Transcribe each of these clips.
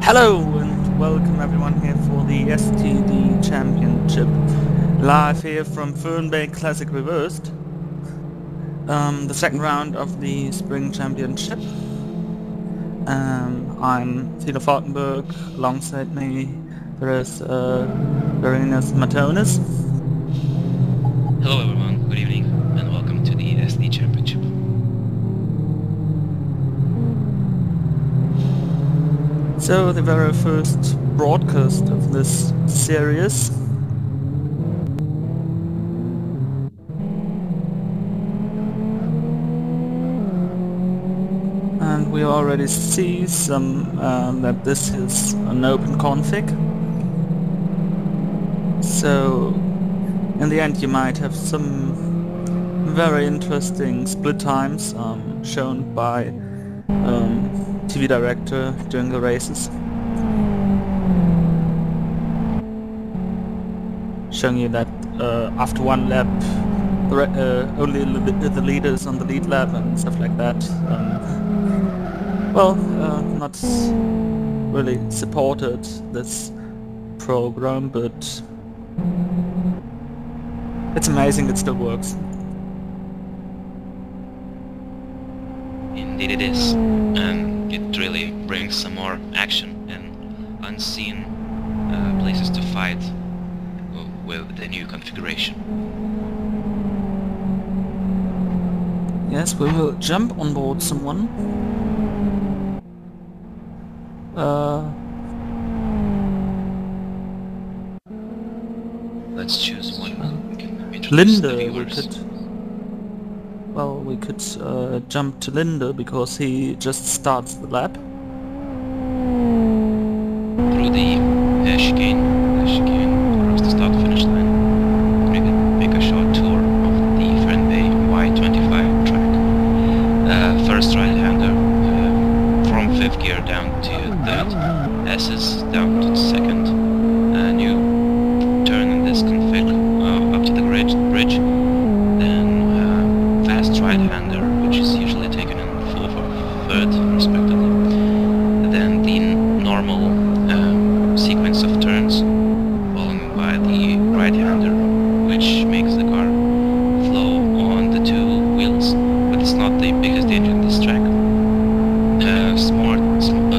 Hello and welcome everyone here for the STD Championship, live here from Fernbay Classic Reversed, the second round of the Spring Championship. I'm Thilo Fortenberg. Alongside me there is Verinas Matonis. Hello everyone, good evening, and welcome to the SD Championship. So the very first broadcast of this series. And we already see some that this is an open config. So in the end you might have some very interesting split times shown by TV director during the races, showing you that after one lap only the leaders on the lead lap and stuff like that. Not really supported this program, but it's amazing it still works. Indeed it is, and it really brings some more action and unseen places to fight with the new configuration. Yes, we will jump on board someone. Let's choose one. We can introduce the viewers. We could jump to Linde because he just starts the lap. Through the chicane across the start finish line. We can make a short tour of the Fernbay Y25 track. First right-hander from 5th gear down to 3rd, S's down to 2nd, new turn in this config up to the bridge, then fast right-hander, which is usually taken in 4th or 3rd respectively, then the normal sequence of turns, followed by the right-hander, which makes the car flow on the two wheels, but it's not the biggest danger in this track.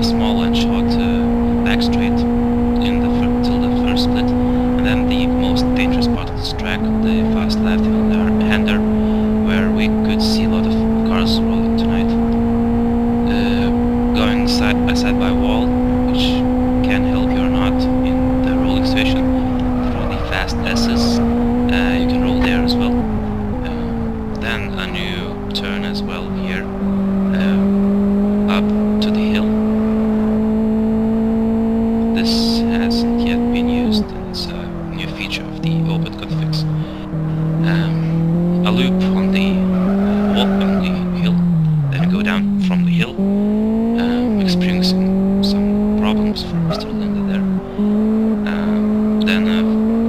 Small and short back straight till the first split, and then the most dangerous part of this track, the fast left-hander, where we could see a lot of cars rolling tonight, going side by side by wall, which can help you or not in the rolling situation. Through the fast S's, you can roll there as well. Then a new turn as well here, up to the hill. This hasn't yet been used, and it's a new feature of the open configs. A loop on the wall on the hill, then go down from the hill, experiencing some problems for Mr. Linde there. Then a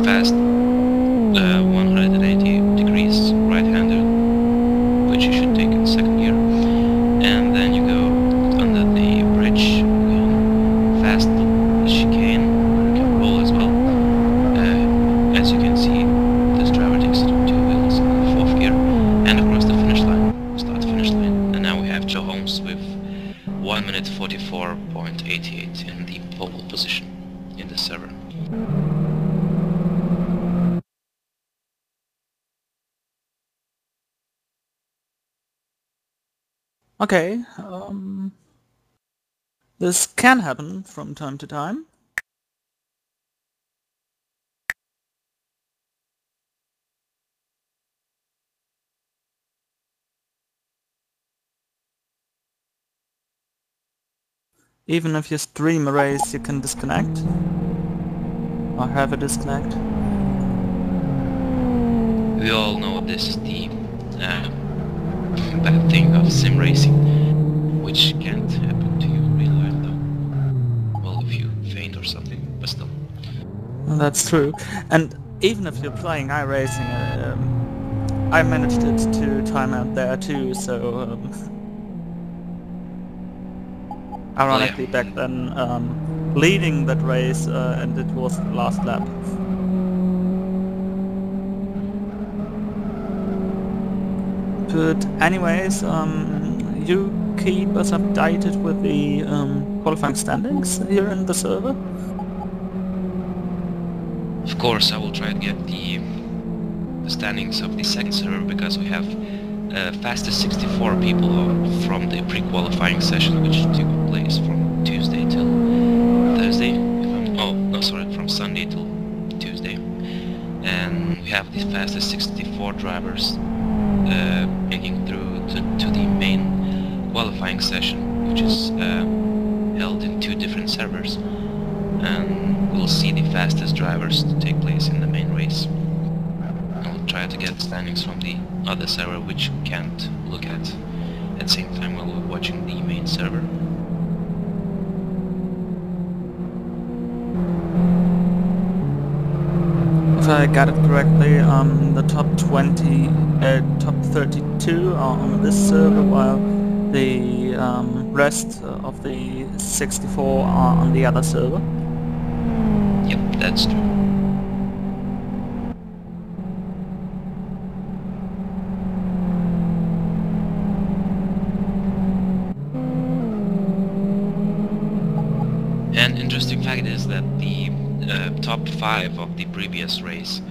fast 180 degrees right-hander, which you should take in 2nd gear, and then you go under the bridge again, fast chicane, where you can roll as well. As you can see, this driver takes it on 2 wheels in the 4th gear and across the finish line, start-finish line. And now we have Joe Holmes with 1 minute 44.88 in the pole position in the server. Okay, this can happen from time to time. Even if you stream a race, you can disconnect or have a disconnect. We all know this is the bad thing of sim racing, which can't happen to you in real life though. Well, if you faint or something, but still. Well, that's true. And even if you're playing iRacing, I managed it to time out there too, so ironically back then leading that race, and it was the last lap. But anyways, you keep us updated with the qualifying standings here in the server. Of course, I will try to get the standings of the second server, because we have fastest 64 people from the pre-qualifying session, which took place from Tuesday till Thursday. From Sunday till Tuesday. And we have the fastest 64 drivers making through to the main qualifying session, which is held in 2 different servers. And we'll see the fastest drivers to take place in the main race. I'll try to get standings from the other server, which we can't look at the same time while we're watching the main server. If I got it correctly, the top 20, top 32 are on this server, while the rest of the 64 are on the other server. Yep, that's true. An interesting fact is that the top 5 of the previous race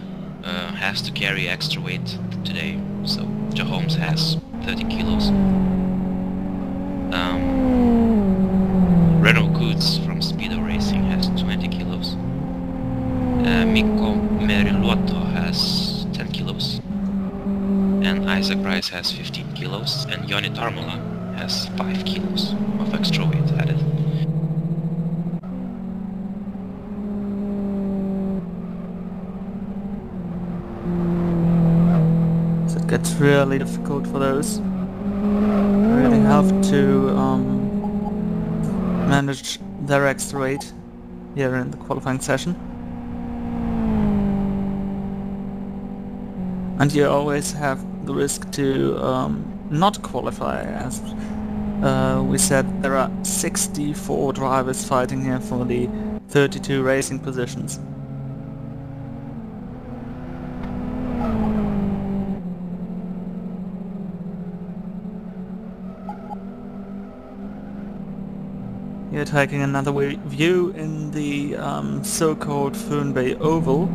has to carry extra weight today. So Joe Holmes has 30 kilos. Renault Coots from Speedo Racing has 20 kilos. Mikko Meriluoto has 10 kilos. And Isaac Price has 15 kilos. And Joni Tarmola has 5 kilos of extra weight added. It's really difficult for those. You really have to manage their extra weight here in the qualifying session. And you always have the risk to not qualify, as we said there are 64 drivers fighting here for the 32 racing positions. Here taking another view in the so-called Föhn Bay Oval,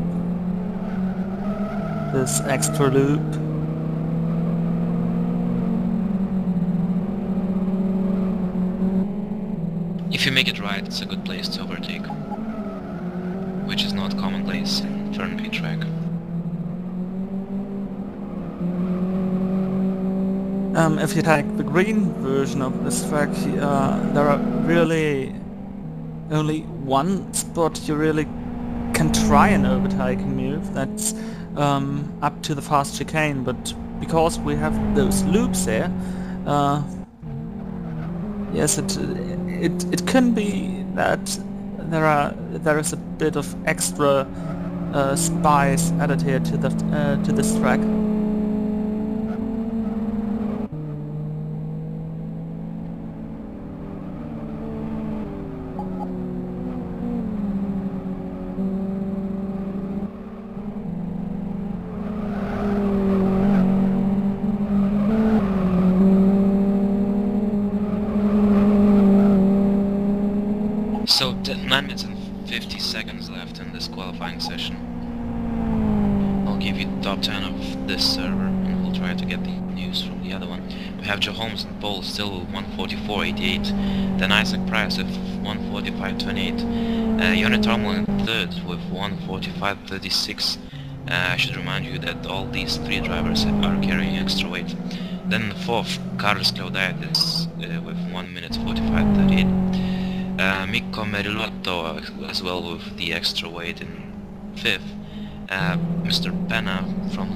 this extra loop. If you make it right, it's a good place to overtake, which is not commonplace in Föhn Bay track. If you take the green version of this track, there are really only one spot you really can try an overtaking move. That's up to the fast chicane, but because we have those loops there, yes, it can be that there is a bit of extra spice added here to this track. So 9 minutes and 50 seconds left in this qualifying session. I'll give you the top 10 of this server and we'll try to get the news from the other one. We have Joe Holmes in pole still with 1:44.88, then Isaac Price with 1:45.28, Joni Tarmola in third with 1:45.36. I should remind you that all these 3 drivers are carrying extra weight. Then fourth, Carlos Claudaitis with 1 minute 45.38. Mikko Meriluoto as well with the extra weight in 5th. Mr. Penna from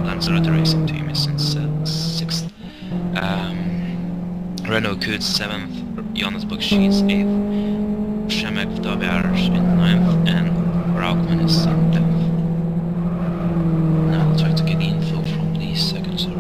Lanzarote Racing Team is in 6th. Renault Coots 7th, Jonas Bukshies 8th, Przemek Wdowiar in 9th, and Braukman is in 10th. Now I'll try to get the info from the second server.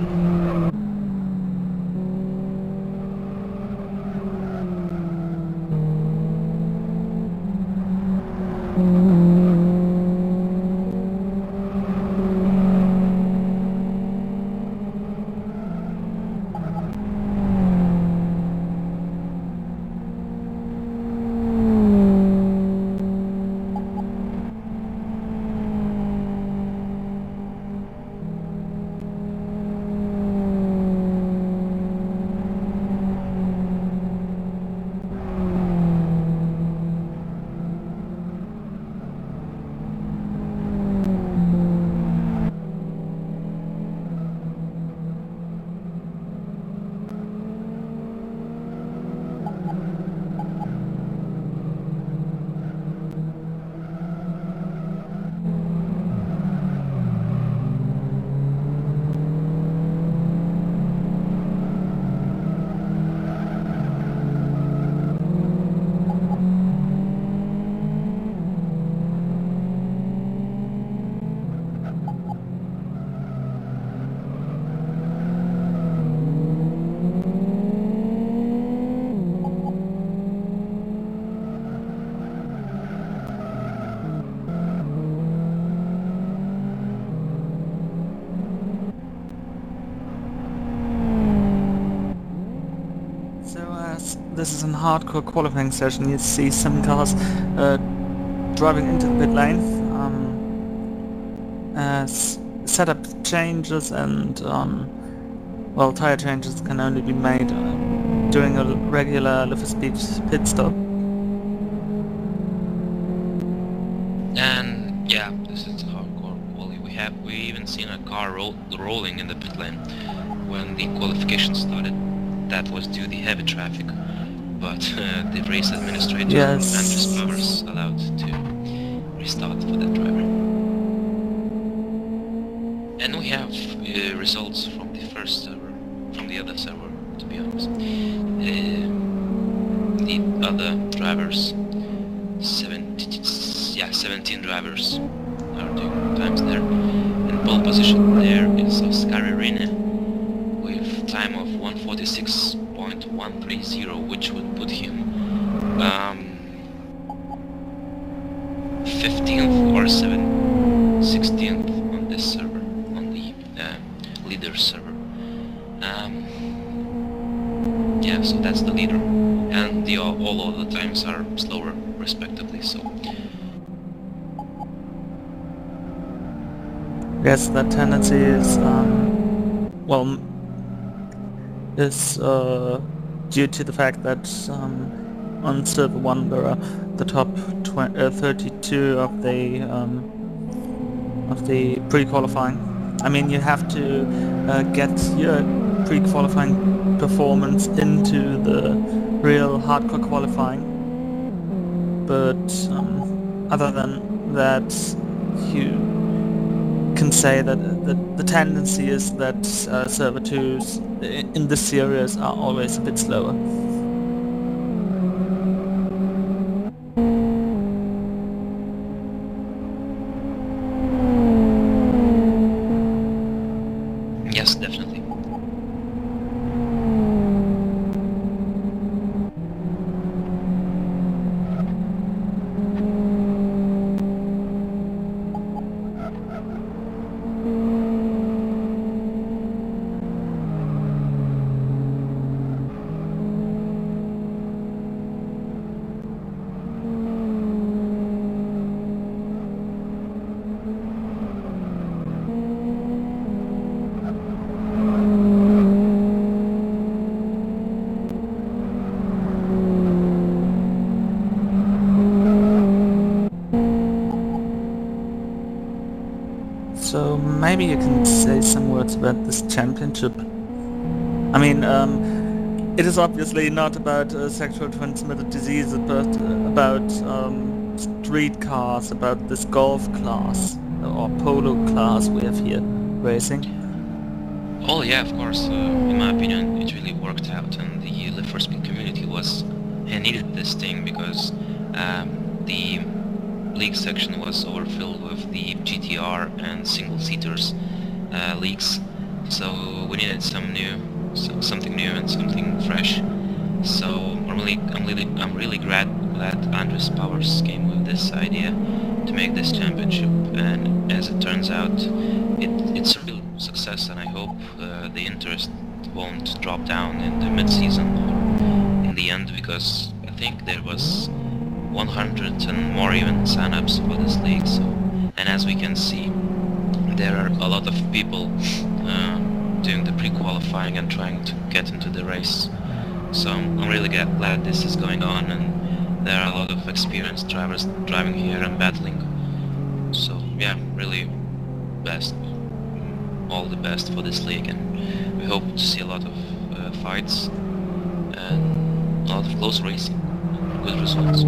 This is a hardcore qualifying session. You see some cars driving into the pit lane. Setup changes and well, tire changes can only be made during a regular lift speed pit stop. And yeah, this is hardcore quality. We even seen a car rolling in the pit lane when the qualification started. That was due to the heavy traffic, but the race administrator Andres Powers allowed to restart for that driver. And we have results from the first server, from the other server, to be honest. The other drivers, 17 drivers are doing times there. And pole position there is Oscar Rene with time of 146.130, which would put him 15th or 16th on this server, on the leader server. Yeah, so that's the leader, and all other times are slower, respectively. So yes, that tendency is well, is due to the fact that on server 1 there are the top 32 of the pre-qualifying. I mean, you have to get your pre-qualifying performance into the real hardcore qualifying, but other than that, you can say that the tendency is that server 2s in this series are always a bit slower. yes, definitely. So maybe you can say some words about this championship. I mean, it is obviously not about sexual transmitted diseases, but about street cars, about this golf class or polo class we have here racing. Oh yeah, of course. In my opinion, it really worked out, and the Live for Speed community needed this thing because the league section was overfilled with the GTR and single-seaters leagues, so we needed something new and something fresh. So I'm really glad Andres Powers came with this idea to make this championship, and as it turns out, it's a real success, and I hope the interest won't drop down in the mid-season or in the end, because I think there was 100 and more even sign-ups for this league. So, and as we can see, there are a lot of people doing the pre-qualifying and trying to get into the race. So I'm really glad this is going on, and there are a lot of experienced drivers driving here and battling. So yeah, really all the best for this league, and we hope to see a lot of fights and a lot of close racing and good results.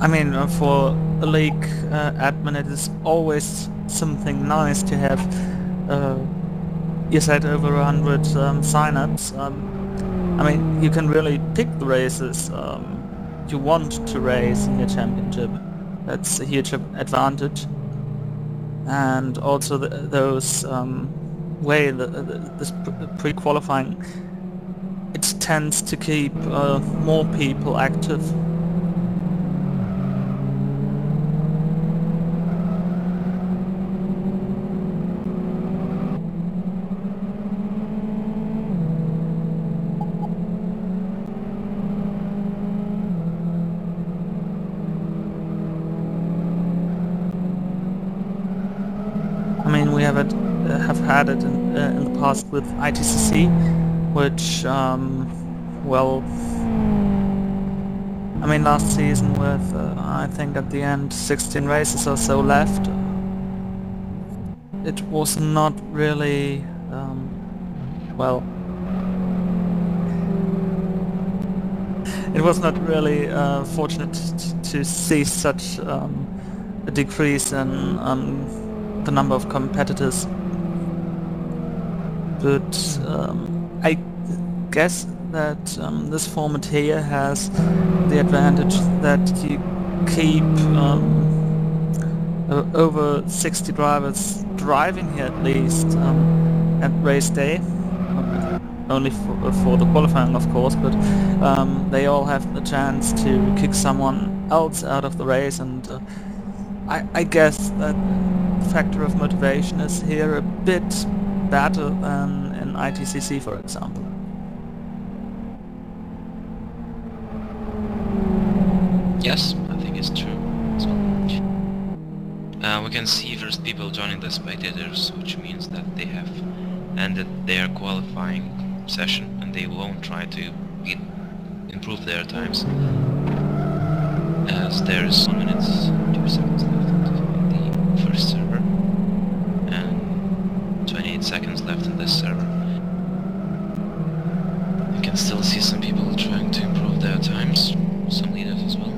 I mean, for a league admin, it is always something nice to have, you said, over 100 sign-ups. I mean, you can really pick the races you want to race in your championship. That's a huge advantage. And also those this pre-qualifying, it tends to keep more people active. I mean, we have had it in the past with ITCC, which, well, I mean, last season with, I think at the end, 16 races or so left, it was not really, well, it was not really fortunate to see such a decrease in the number of competitors. But I guess that this format here has the advantage that you keep over 60 drivers driving here at least at race day. Only for the qualifying, of course, but they all have the chance to kick someone else out of the race, and I guess that factor of motivation is here a bit better than in ITCC, for example. Yes, I think it's true. We can see first people joining the spectators, which means that they have ended their qualifying session and they won't try to improve their times, as there's 1 minute 2 seconds left in the first server and 28 seconds left in this server. You can still see some people trying to improve their times, some leaders as well.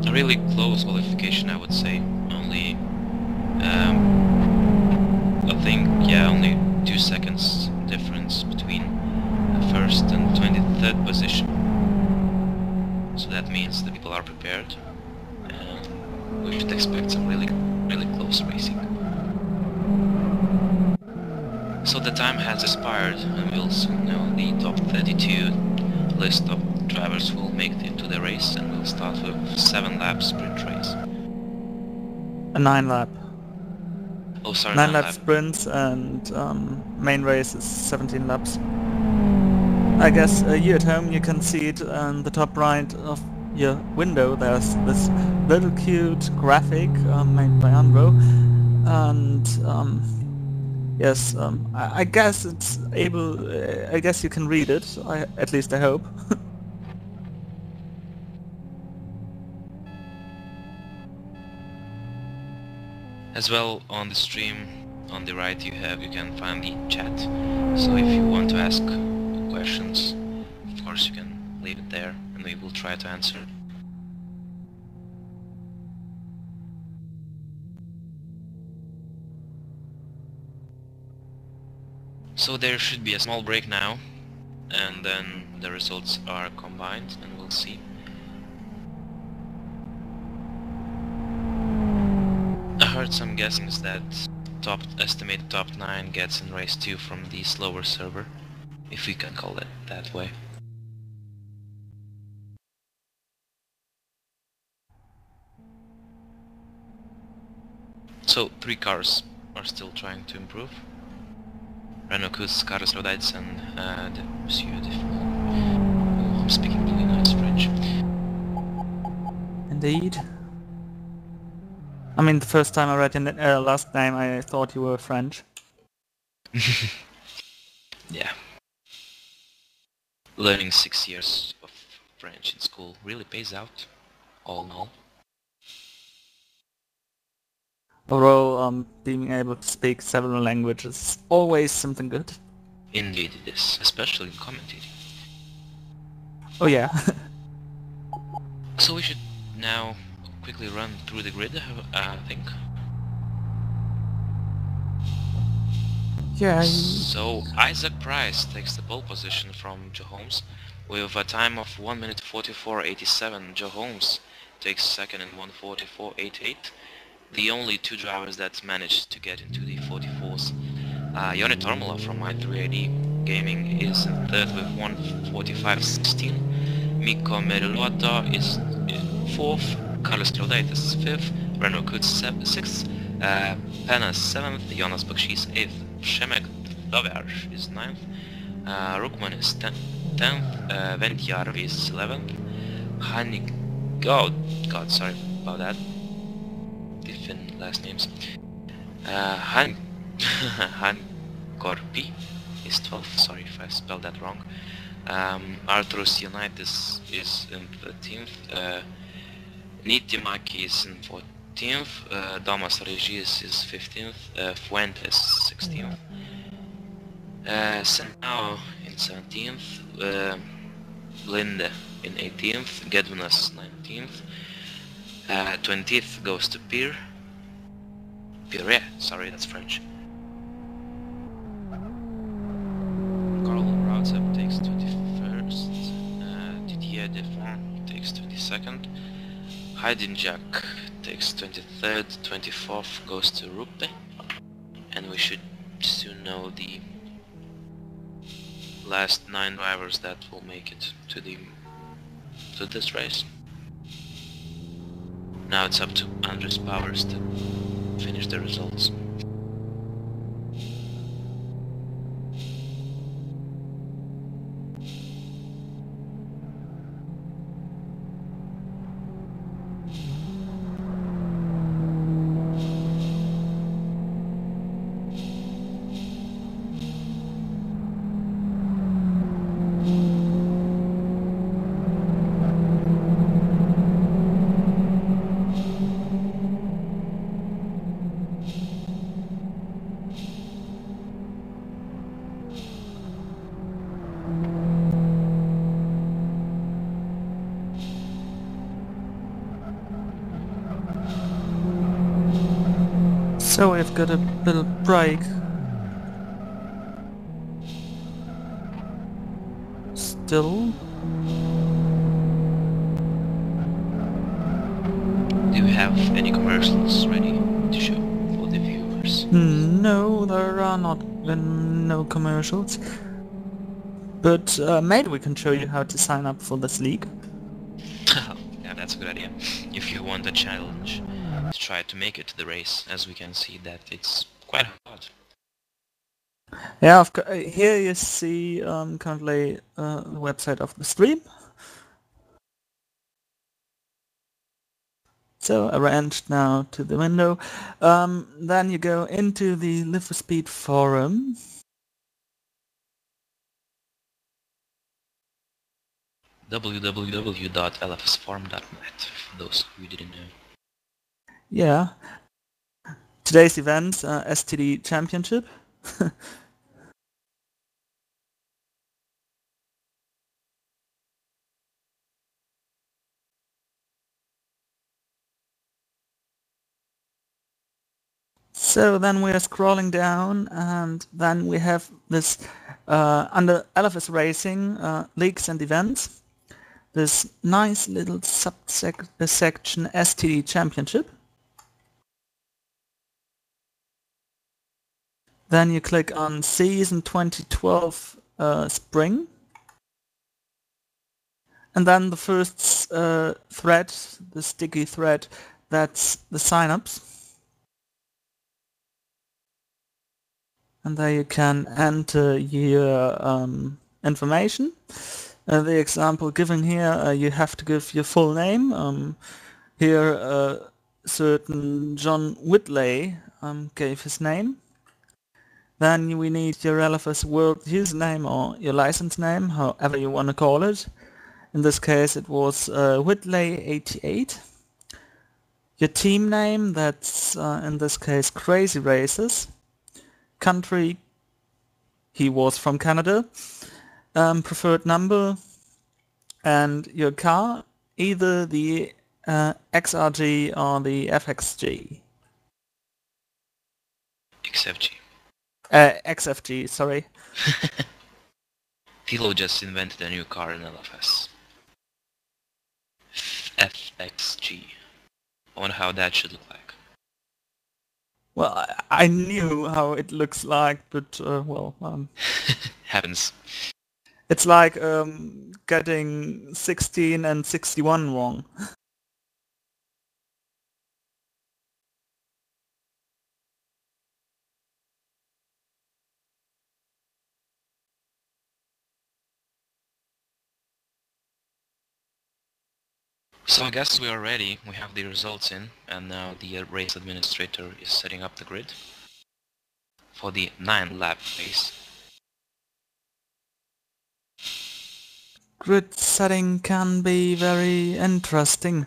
A really close qualification, I would say. Only I think, yeah, only 2 seconds difference between the first and 23rd position. So that means the people are prepared, and we should expect some really close racing. So the time has expired, and we'll soon know the top 32 list of drivers who will make it to the race, and we'll start with 7 lap sprint race. A 9-lap. Oh, sorry, 9-lap 9 sprints, and main race is 17 laps. I guess you at home, you can see it on the top right of your window. There's this little cute graphic made by Unro, and yes, I guess it's able. I guess you can read it. At least I hope. As well, on the stream on the right you can find the chat, so if you want to ask questions, of course you can leave it there and we will try to answer. So there should be a small break now, and then the results are combined, and we'll see. I heard some guessings that estimated top 9 gets in race 2 from the slower server, if we can call it that way. So 3 cars are still trying to improve. Renault Kus, Carlos Rodaites and Monsieur de... Oh, I'm speaking really nice French. Indeed. I mean, the first time I read your last name, I thought you were French. Yeah. Learning 6 years of French in school really pays out, all in all. Although, being able to speak several languages is always something good. Indeed it is, especially in commentating. Oh yeah. So we should now quickly run through the grid, I think. Yeah. So Isaac Price takes the pole position from Joe Holmes with a time of 1 minute 44.87. Joe Holmes takes second in 1:44.88. The only 2 drivers that managed to get into the 44s. Joni Tormola from i3ID Gaming is in third with 1:45.16. Mikko Meriluoto is fourth. Carlos Claudaitis fifth. Renault Kutz sixth. Penas seventh. Jonas Bakshis eighth. Shemek Dover is ninth. Rukman is tenth. Ventjar is 11th. Hanik... Oh god, sorry about that. Different last names. Han Korpi is 12th, sorry if I spelled that wrong. Arthurus Unitas is in 13th. Nitimaki is in 14th. Damas Regis is 15th. Fuentes 16th. Senao in 17th. Linde in 18th. Gedvinas 19th. 20th goes to Pierre, sorry, that's French. Carl Rautzep takes 21st, Didier Defon takes 22nd, Jack takes 23rd, 24th goes to Ruppe, and we should soon know the last 9 drivers that will make it to this race. Now it's up to Andres Powers to finish the results. So we've got a little break. Still? Do you have any commercials ready to show for the viewers? No, there are no commercials. But maybe we can show you how to sign up for this league. Yeah, that's a good idea. If you want a challenge to try to make it to the race, as we can see that it's quite hard. Yeah, here you see currently the website of the stream. So arranged now to the window. Then you go into the Live for Speed forum. www.lfsforum.net, for those who didn't know. Yeah. Today's events, STD Championship. So then we are scrolling down, and then we have this under LFS Racing leaks and events, this nice little subsection STD Championship. Then you click on Season 2012 Spring. And then the first thread, the sticky thread, that's the signups. And there you can enter your information. The example given here, you have to give your full name. Here, certain John Whitley gave his name. Then we need your LFS World username or your license name, however you want to call it. In this case it was Whitley88. Your team name, that's in this case Crazy Races. Country, he was from Canada. Preferred number, and your car, either the XRG or the FXG. XFG. XFG, sorry. Philo just invented a new car in LFS. FXG. I wonder how that should look like. Well, I knew how it looks like, but well, Happens. it's like getting 16 and 61 wrong. So I guess we are ready. We have the results in, and now the race administrator is setting up the grid for the 9-lap race. Grid setting can be very interesting.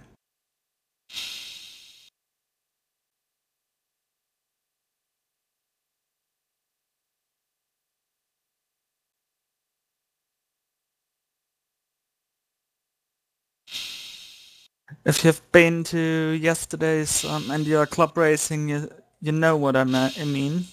If you've been to yesterday's and you're club racing, you know what I mean.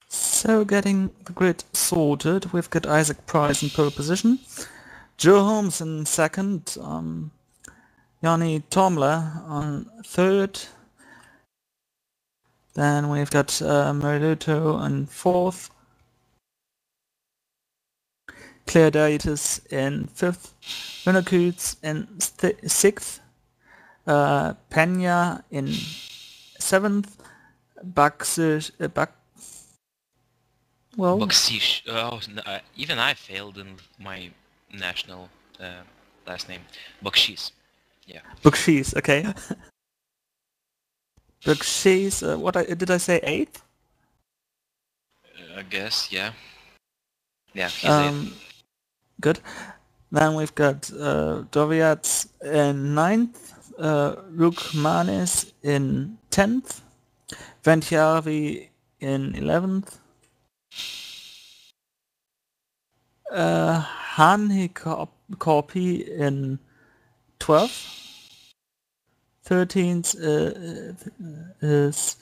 So getting the grid sorted, we've got Isaac Price in pole position, Joe Holmes in second, Yanni Tomler on third, then we've got Mariluto in fourth, Claire Dietis in fifth, Renakoots in sixth, Pena in seventh, Baxish, Bakshish. Oh, even I failed in my national last name. Bakshish. Yeah. Bakshish, okay. Bakshish, did I say eighth? I guess, yeah. Yeah, he's eighth. Good. Then we've got Doviats in 9th, Rukmanis in 10th, Ventiavi in 11th, Hanhi Korpi in 12th, 13th is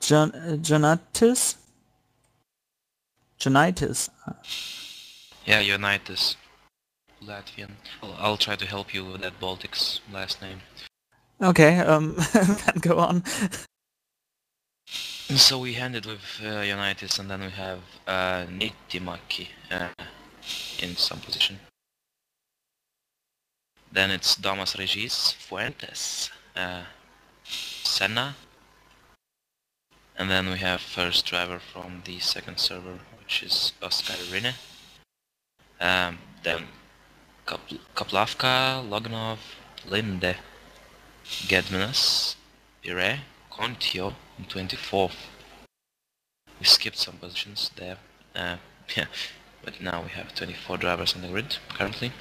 Janitis. Yeah, Unitas. Latvian. I'll try to help you with that Baltic's last name. Okay, then go on. So we ended with Unitas, and then we have Nitimaki in some position. Then it's Damas Regis, Fuentes, Senna, and then we have first driver from the second server, which is Oscar Rine. Then Kaplavka, Loganov, Linde, Gedminas, Pire, Kontio in 24th. We skipped some positions there. Yeah, but now we have 24 drivers on the grid currently.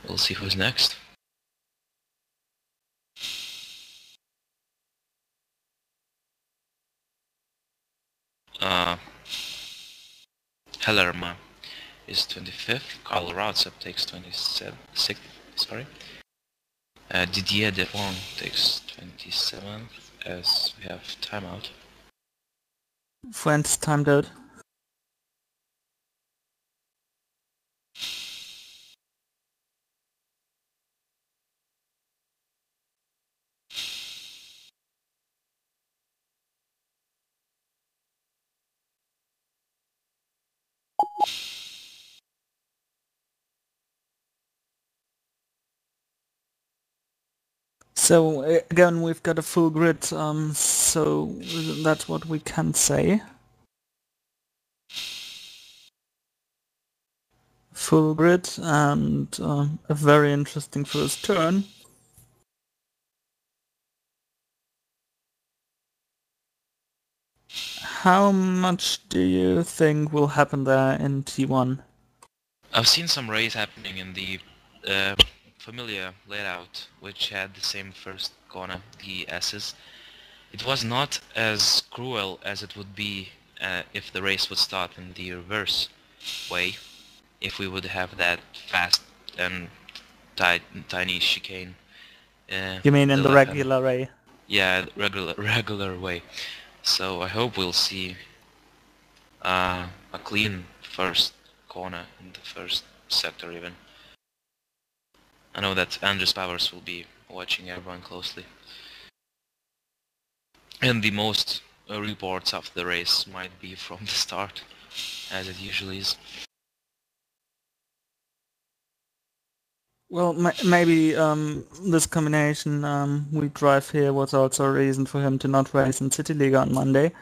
We'll see who's next. Hellerma is 25th. Karl Rautzep takes 26th. Sorry. Didier Devon takes 27th as we have timeout. Friends timed out. So again, we've got a full grid, so that's what we can say. Full grid and a very interesting first turn. How much do you think will happen there in T1? I've seen some race happening in the familiar layout, which had the same first corner, the S's. It was not as cruel as it would be if the race would start in the reverse way, if we would have that fast and tiny chicane. You mean in the left-hand- regular way? Yeah, regular way. So I hope we'll see a clean first corner in the first sector even. I know that Andres Powers will be watching everyone closely. And the most reports of the race might be from the start, as it usually is. Well, maybe this combination we drive here was also a reason for him to not race in City League on Monday.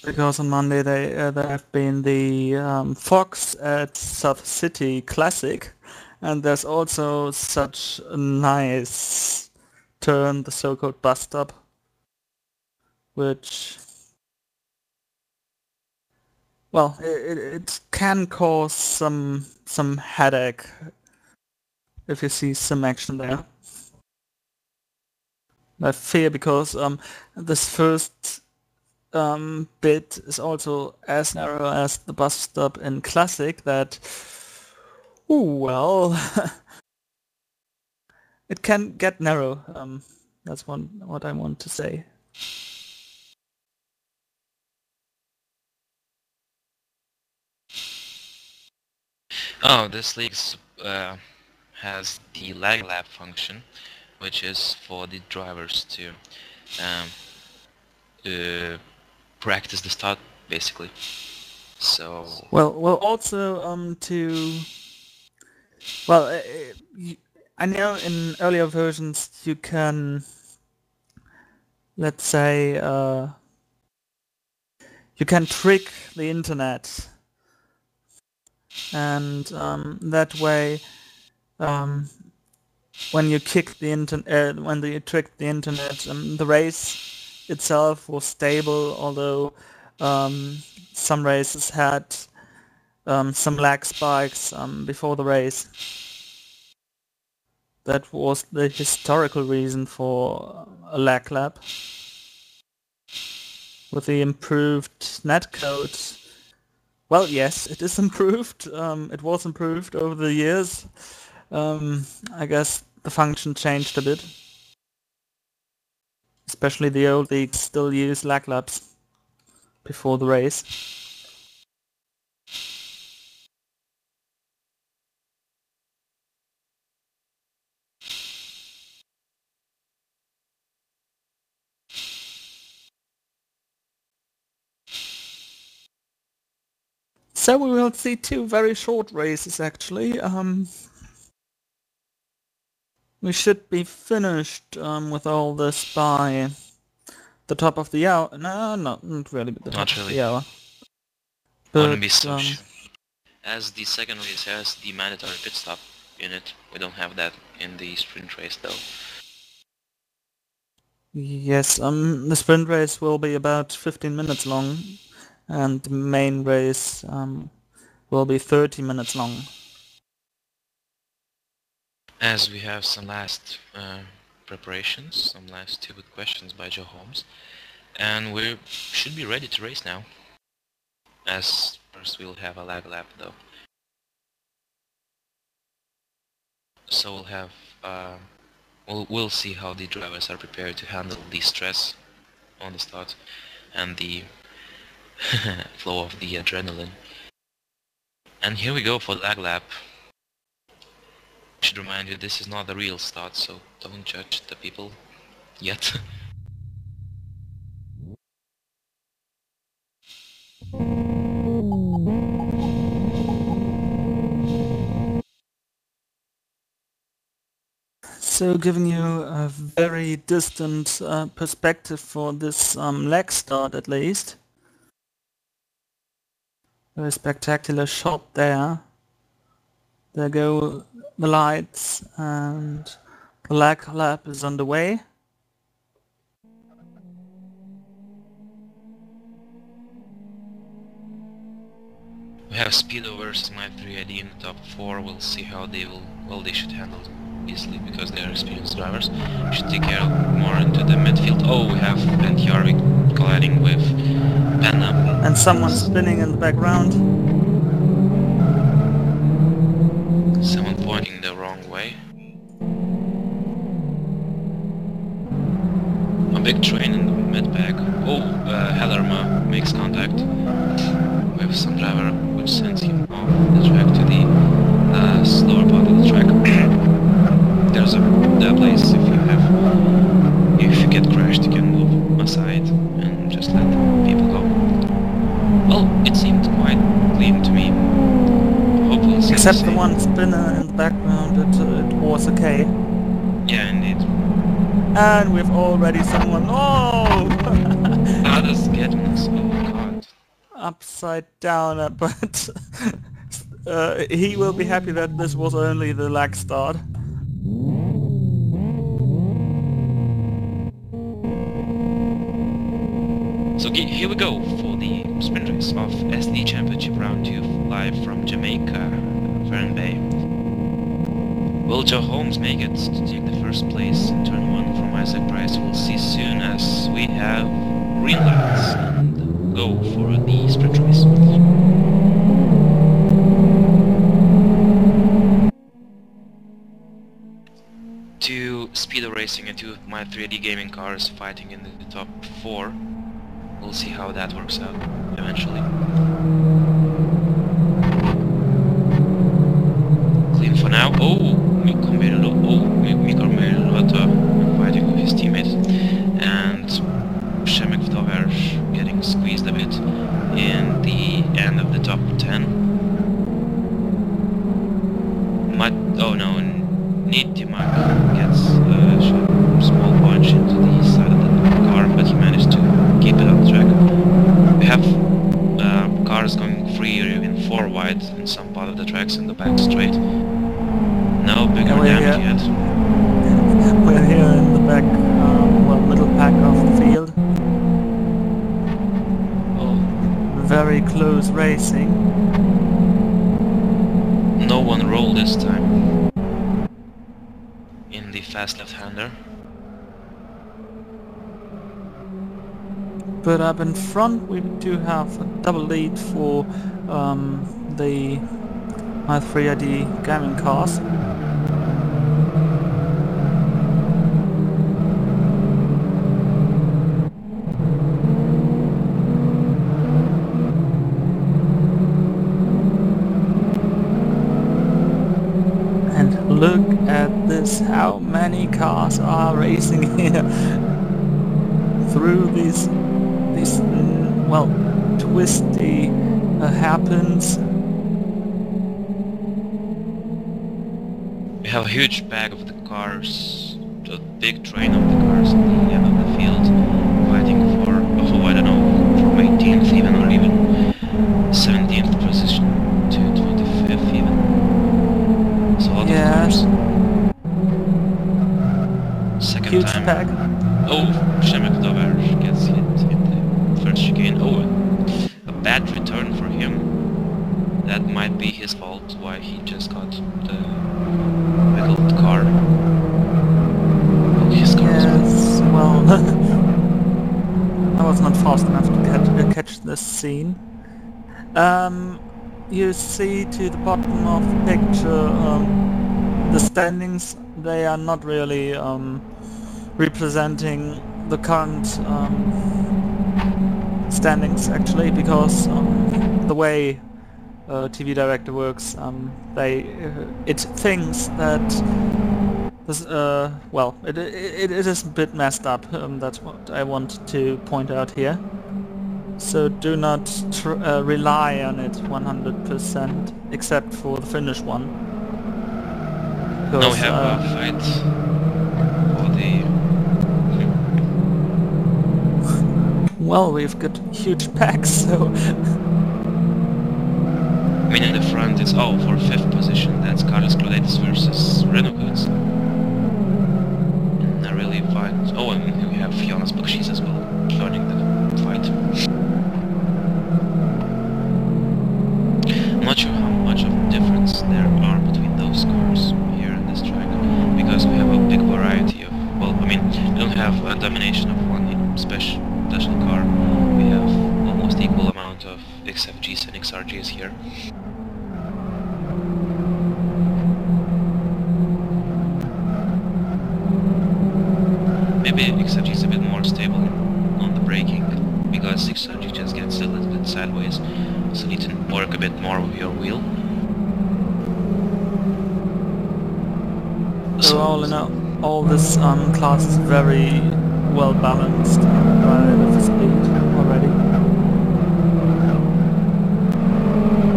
Because on Monday there have been the Fox at South City Classic, and there's also such a nice turn, the so-called bus stop, which, well, it can cause some headache if you see some action there. I fear because this first bit is also as narrow as the bus stop in Classic that, well, it can get narrow. That's what I want to say. Oh, this league has the lag lap function, which is for the drivers to practice the start, basically. So Well, also I know in earlier versions you can, let's say, you can trick the internet, and that way, when you trick the internet, the race itself was stable, although some races had some lag spikes before the race. That was the historical reason for a lag lap. With the improved netcode, well, yes, it is improved. It was improved over the years. I guess the function changed a bit. Especially the old leagues still use lag laps before the race. So we will see two very short races actually. We should be finished with all this by the top of the hour. No, not really the top of the hour. I wouldn't be so sure. as the second race has the mandatory pit stop in it. We don't have that in the sprint race though. Yes, the sprint race will be about 15 minutes long, and the main race will be 30 minutes long. As we have some last preparations, some last stupid questions by Joe Holmes, and we should be ready to race now. As first we'll have a lag lap though. So we'll have we'll see how the drivers are prepared to handle the stress on the start and the flow of the adrenaline. And here we go for the lag lap. I should remind you, this is not the real start, so don't judge the people yet. So giving you a very distant perspective for this leg start at least. Very spectacular shot there. There go the lights and the leg lap is underway. We have Speedo versus my 3ID in the top 4. We'll see how they will, well, they should handle it easily because they are experienced drivers. We should take care of more into the midfield. Oh, we have Jarvik colliding with Penna. And someone spinning in the background. Someone pointing the wrong way. A big train in the mid pack. Oh, Hellerma makes contact with some driver, which sends him off the track to the slower part of the track. There's that place if you get crashed, you can move aside and just let people go. Well, it seemed quite clean to me. Hopefully, except the one spinner in the background, it was okay. Yeah, indeed. And we've already someone. Oh! Others getting us. Oh god. Upside down, but he will be happy that this was only the lag start. So here we go for the sprint race of STD Championship Round 2, live from Jamaica, Fern Bay. Will Joe Holmes make it to take the first place in turn 1 from Isaac Price? We'll see soon as we have green lights and go for the sprint race. Two Speedo Racing and two of my 3D gaming cars fighting in the top 4. We'll see how that works out eventually. Clean for now. Oh, Mikko Merlota fighting with his teammates, and Przemek Wdowiarz getting squeezed a bit in the end of the top 10. Nitimak gets a small punch into the side of the car, but he managed to keep it on the track. We have cars going free or even 4 wide in some part of the tracks in the back straight. No bigger damage yet. We're here in the back, middle pack of the field. Oh. Very close racing. No one rolled this time in the fast left-hander. But up in front we do have a double lead for the i3ID gaming cars. And look at this, how many cars are racing here through these well, twisty hairpins. We have a huge bag of the cars, a big train of the cars at the end of the field, fighting for, oh, I don't know, from 18th even, or even 17th position to 20th Yes. Second Huge time. pack. Oh, Shemek Dover gets hit in the first chicane. Oh, a bad return for him. That might be his fault, why he just got the wiggled car. Oh, his car was Yes, well, I was not fast enough to catch this scene. You see to the bottom of the picture, the standings, they are not really representing the current standings actually, because the way TV Director works, it thinks that this, well, it is a bit messed up. That's what I want to point out here. So do not rely on it 100%, except for the finish one. now we Because, have a fight for the... well, we've got huge packs, so... I mean, in the front it's, oh, for 5th position, that's Carlos Claudettis versus Renault Goods. And I really fight... Oh, and we have Jonas Bakshis as well, joining the fight. I'm not sure how much of a difference there are between those cars here in this track, because we have a big variety of... Well, I mean, we don't have a domination of one special car. We have almost equal amount of XFGs and XRGs here. Maybe XFG is a bit more stable on the braking, because XRG just gets a little bit sideways, so you need to work a bit more with your wheel. So all in all this class is very well balanced by the speed already.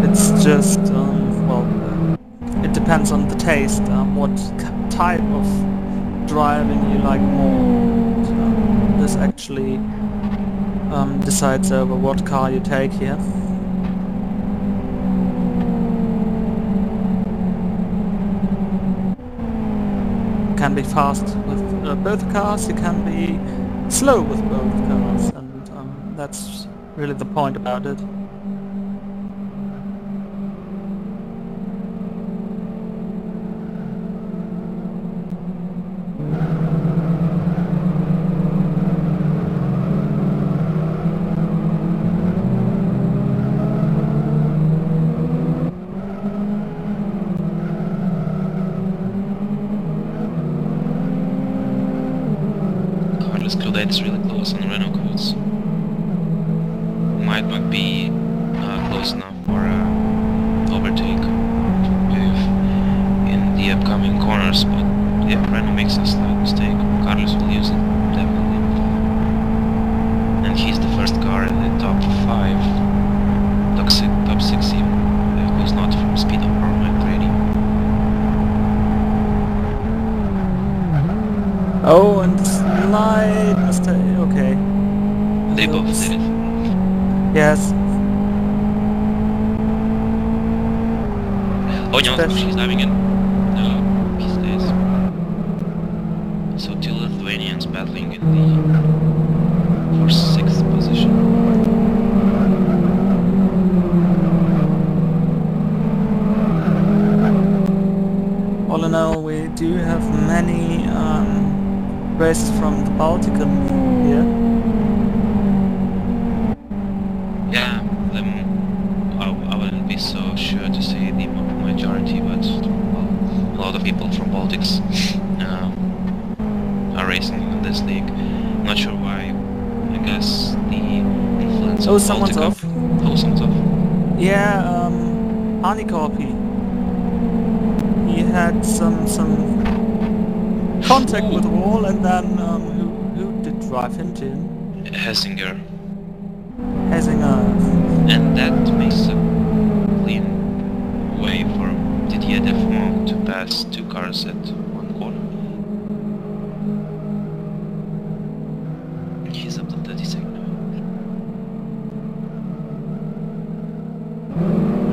It's just, well, it depends on the taste, what type of driving you like more. This actually decides over what car you take here. You can be fast with both cars, you can be slow with both cars, and that's really the point about it. Claudettis really close on Renault Goods. Might not be close enough for overtake in the upcoming corners, but yeah, Renault makes a slight mistake. Carlos will use it, definitely. And he's the first car in the top 5, top 6 even, who's not from Speed of Permanent Trading. Oh, and slight mistake, okay. They both did it. Yes. Oh no, she's diving in. No, he stays. So 2 Lithuanians battling in the for 6th position. All in all, we do have many races from the Balticum here. Yeah, I wouldn't be so sure to say the majority, but well, a lot of people from Baltics are racing in this league. Not sure why. I guess the influence of someone's Baltic off. Oh, someone's off. Yeah, Arnikorpi. He had some contact with the wall, and then who did drive into him? Hessinger. And that makes a clean way for Didier Defmont to pass 2 cars at 1 corner. He's up to 32nd now.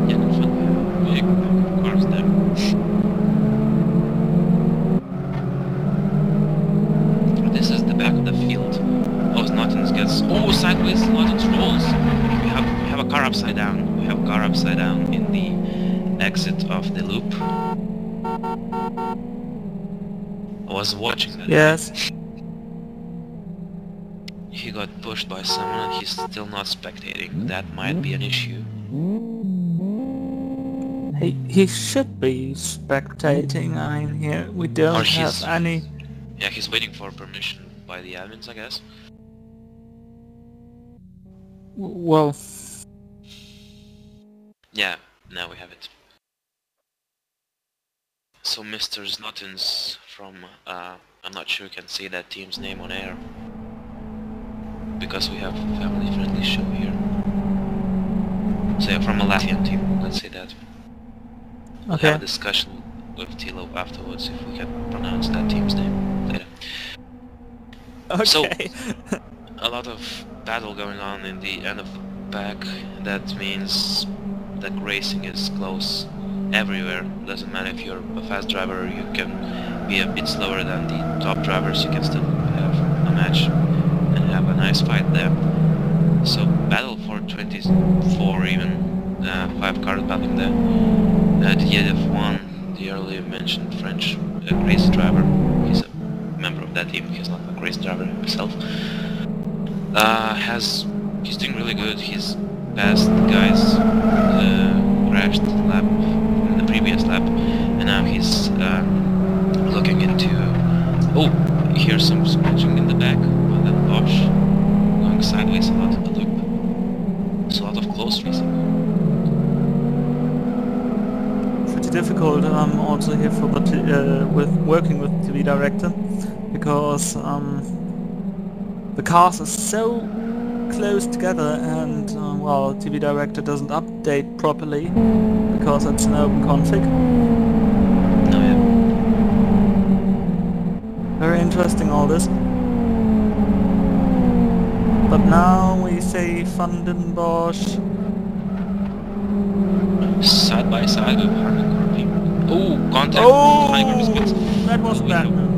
Yeah, in front we have a big pack of cars there. upside down in the exit of the loop. I was watching that. Yes. He got pushed by someone and he's still not spectating. That might be an issue. He should be spectating. I mean, here we don't Or have any. Yeah, he's waiting for permission by the admins, I guess. Well, Yeah, now we have it. So Mr. Znottins from, I'm not sure you can say that team's name on air, because we have a family-friendly show here. So yeah, from a Latvian team, let's say that. We'll okay. have a discussion with Tilo afterwards if we can pronounce that team's name later. Okay. So, a lot of battle going on in the end of the pack. That means that racing is close everywhere. Doesn't matter if you're a fast driver, you can be a bit slower than the top drivers, you can still have a match and have a nice fight there. So battle for 24 even, 5 cars battling there. The F1, the earlier mentioned French race driver, he's a member of that team, he's not a race driver himself. He's doing really good. He's passed the guys crashed lap in the previous lap, and now he's looking into. Oh, here's some scratching in the back of that Bosch, going sideways a lot in the loop. It's a lot of close racing. Pretty difficult. Also here for the with working with TV director, because the cars are so close together, and well, TV director doesn't update properly because it's an open config. No, yeah. Very interesting all this. But now we say Van Bosch. Side by side with Harney. Oh, contact! Oh, Harney that was a bad move.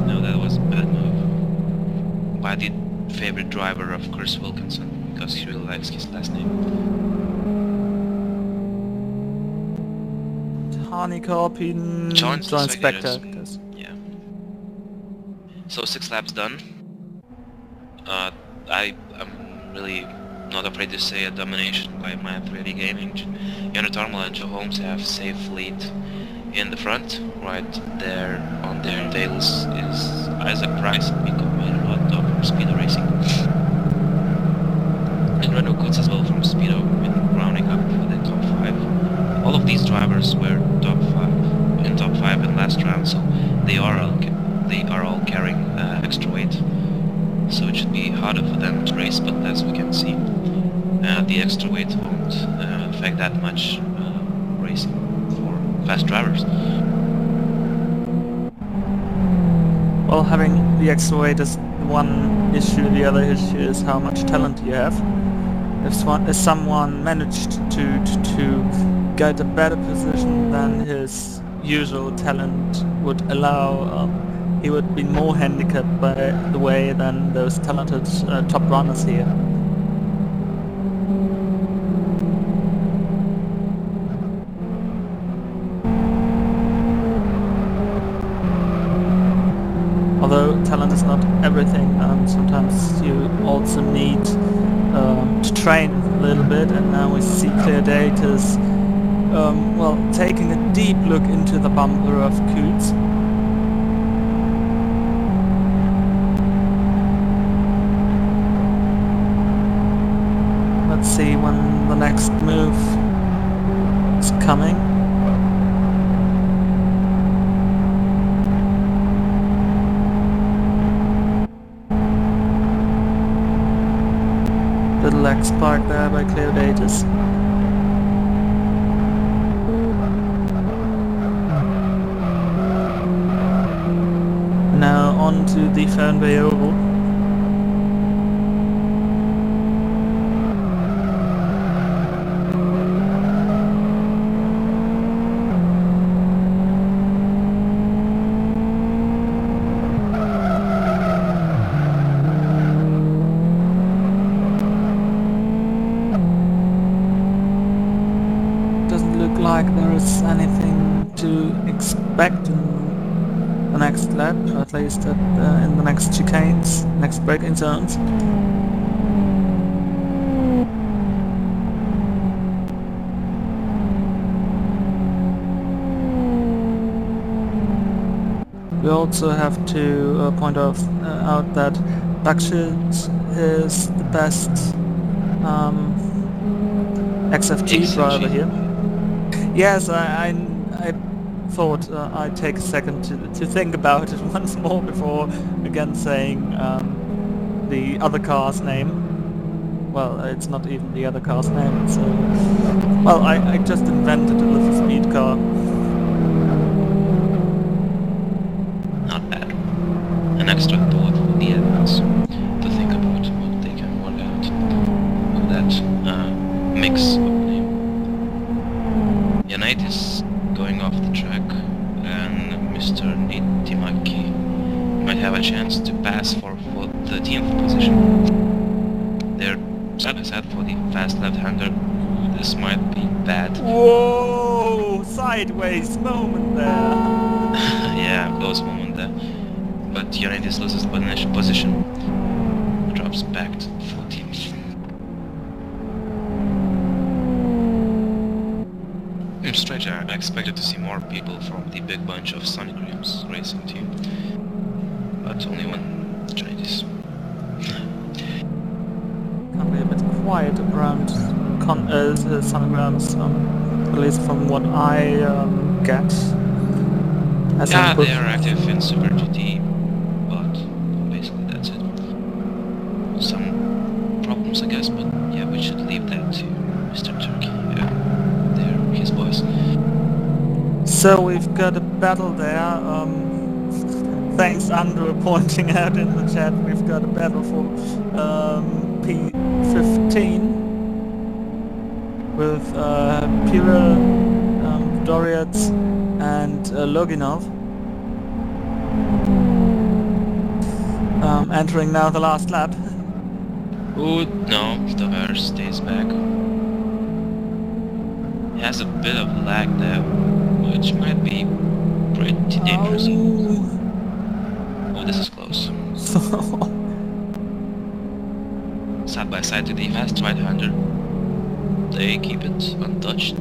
No, that was a bad move. By the favorite driver of Chris Wilkinson, because he really likes his last name. Harney Corpin Joins the spectators. spectators. Yeah. So 6 laps done. I'm really not afraid to say a domination by my 3D Gaming. Jonah Tarmala and Joe Holmes have safe lead in the front. Right there on their tails is Isaac Price and Miko Maynard of Speedo Racing. And Renault Kutz as well from Speedo in rounding up for the top 5. All of these drivers were top 5 in last round, so they are all carrying extra weight. So it should be harder for them to race, but as we can see, the extra weight won't affect that much racing for fast drivers. Well, having the extra weight is one issue. The other issue is how much talent you have. If someone managed to get a better position than his usual talent would allow, he would be more handicapped by the way than those talented top runners here. Although talent is not everything, sometimes you also need to train a little bit, and now we see Clear Data's well, taking a deep look into the bumper of Kutz. Let's see when the next move is coming. Little X park there by Clear Datas. Now on to the Fernway Oval. to expect in the next lap, at least in the next chicanes, next braking zones. We also have to point out that Bakshit is the best XFG driver here. Yes, I thought I'd take a second to think about it once more before again saying the other car's name. Well, it's not even the other car's name, it's well, I just invented a little speed car. Not bad. An extra thought for the admins to think about what they can work out with that mix of name. Yanite is going off the track, and Mr. Nitimaki might have a chance to pass for 13th position. They're side by side for the fast left-hander. This might be bad. Whoa! Sideways moment there! Yeah, close moment there. But Yanite loses position. Drops back to 14th. Straight, I expected to see more people from the big bunch of Sonic Dreams racing team, but only one Chinese. Can be a bit quiet around Sonic Dreams, at least from what I get. As Yeah, input. they are active in Super GT, but basically that's it. Some problems, I guess, but yeah, we should leave that to Mr. Turkey. They're his boys. So we've got a battle there. Thanks, Andrew, pointing out in the chat. We've got a battle for P15 with Pira, Doriats, and Loginov. Entering now the last lap. Ooh, no, Stover stays back. He has a bit of lag there, which might be pretty dangerous. Oh, this is close. Side by side to the fast right-hander. They keep it untouched.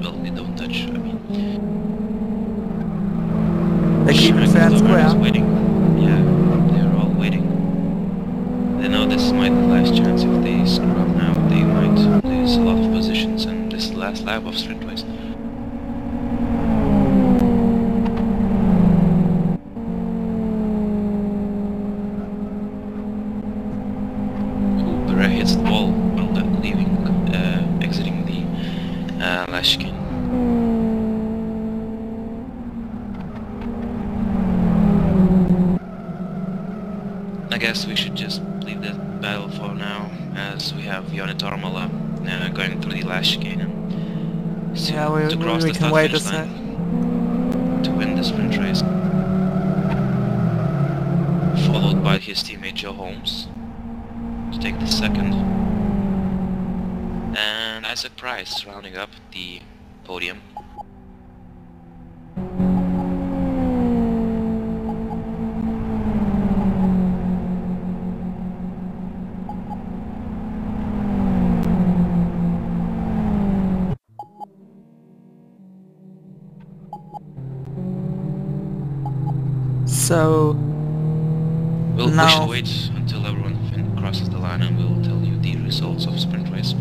Well, they don't touch, I mean. They keep it fair and square. Waiting. Yeah, they're all waiting. They know this might be the last chance. If they screw up now, they might lose a lot of positions, and this is the last lap of sprint race. Ooh, hits the wall while exiting the last chicane. I guess we should just leave the battle for now, as we have Yoni Tormala going through the last chicane and to cross the start finish line to win the sprint race. Followed by his teammate Joe Holmes to take the second, and Isaac Price rounding up the podium. So we should wait until everyone crosses the line and we'll tell you the results of sprint race.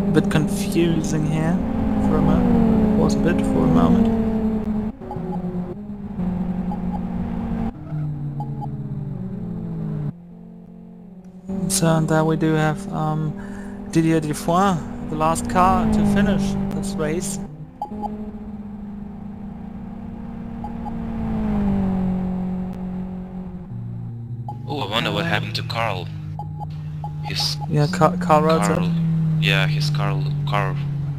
A bit confusing here for a moment. Was a bit for a moment. So and there we do have Didier Dufoin, the last car to finish this race. Oh, I wonder what happened to Carl. Carl. Yeah,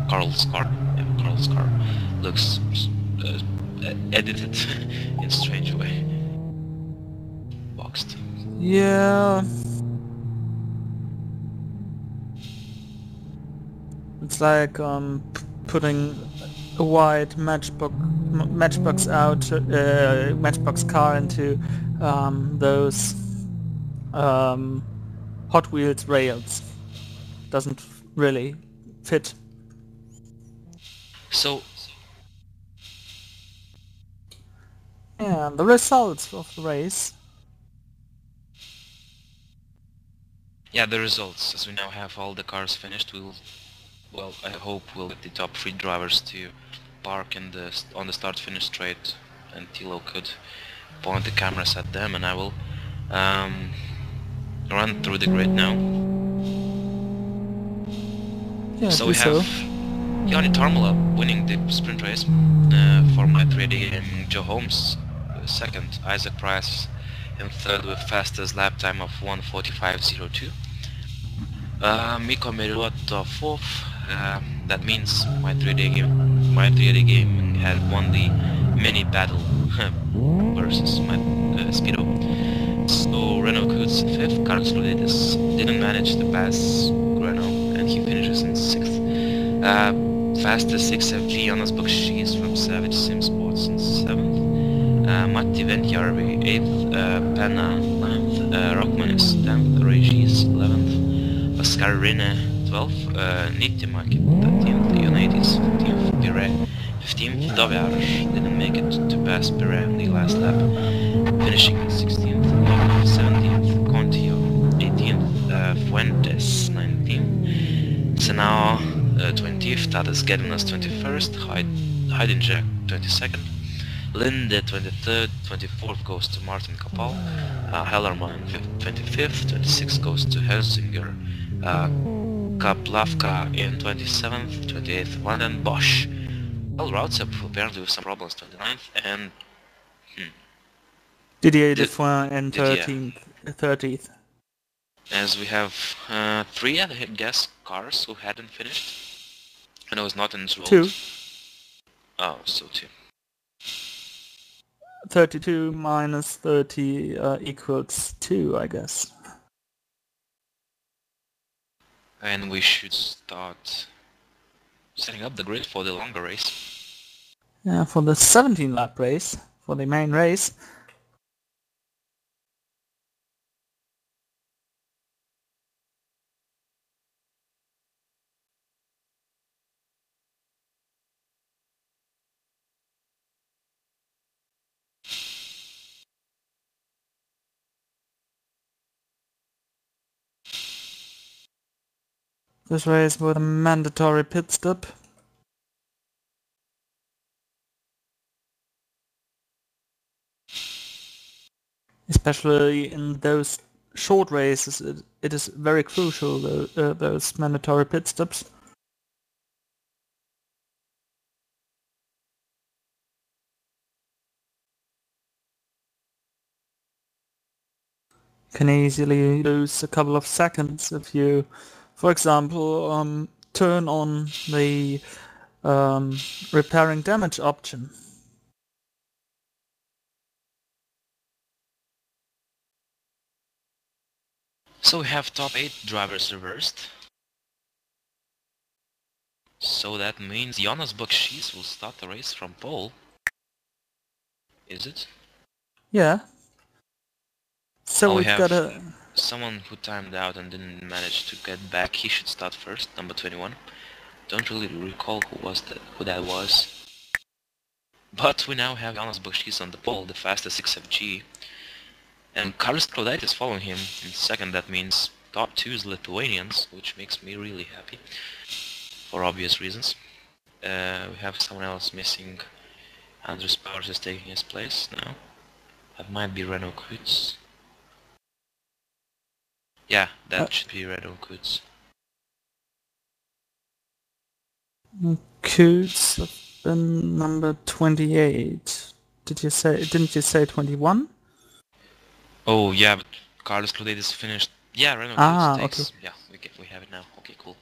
Carl's car looks edited in a strange way. Boxed. Yeah. It's like putting a white matchbox car into those Hot Wheels rails. Doesn't really fit. So, Yeah, the results of the race. yeah, the results. As we now have all the cars finished, well, I hope we'll get the top 3 drivers to park on the start-finish straight, and Tilo could point the cameras at them, and I will run through the grid now. Yeah, So do we have so. Jani Tarmola winning the sprint race for my 3D and Joe Holmes second, Isaac Price in third with fastest lap time of 1:45.02. Miko Merilotto fourth. That means my 3D game had won the mini battle versus my Speedo. So Renault Koots fifth. Carlos Rodriguez didn't manage to pass Renault, and he finishes in sixth. Fastest 6FG Jonas Bukshies from Savage Sim Sports in 7th. Matti Ventjärvi 8th, Penna 9th, Rockman is 10th, Regis 11th, Oscar Rinne 12th, Nittimäki 13th, Unitas 14th, Pire 15th, Doviar didn't make it to pass Pire in the last lap, finishing in 16th, Love 17th, Contio 18th, Fuentes 19th, Senao 20th, Tadas Gedminas 21st, Heidenjack 22nd, Linde 23rd, 24th goes to Martin Kapal, Hellerman 25th, 26th goes to Helsinger, Kaplavka in 27th, 28th London Bosch. Well, routes up apparently with some problems, 29th, and Didier Defoin in Didier. 30th. As we have 3, I guess, cars who hadn't finished. And I was not enrolled. 2. Oh, so 2. 32 minus 30 equals 2, I guess. And we should start setting up the grid for the longer race. Yeah, for the 17 lap race, for the main race. This race with a mandatory pit stop. Especially in those short races, it is very crucial, those mandatory pit stops. Can easily lose a couple of seconds if you, for example, turn on the repairing damage option. So we have top 8 drivers reversed. So that means Jonas Bukshies will start the race from pole. Is it? Yeah. So we we've have got someone who timed out and didn't manage to get back. He should start first, number 21. Don't really recall who that was. But we now have Jonas Bukshies on the pole, the fastest 6FG. And Carlos Claudite is following him in second. That means top 2 is Lithuanians, which makes me really happy, for obvious reasons. We have someone else missing. Andres Powers is taking his place now. That might be Renault Koots. Yeah, that should be Renault Koots. Coots number 28. Didn't you say 21? Oh yeah, but Carlos Claudette is finished. Yeah, Renault Koots takes. Okay. Yeah, we have it now. Okay, cool.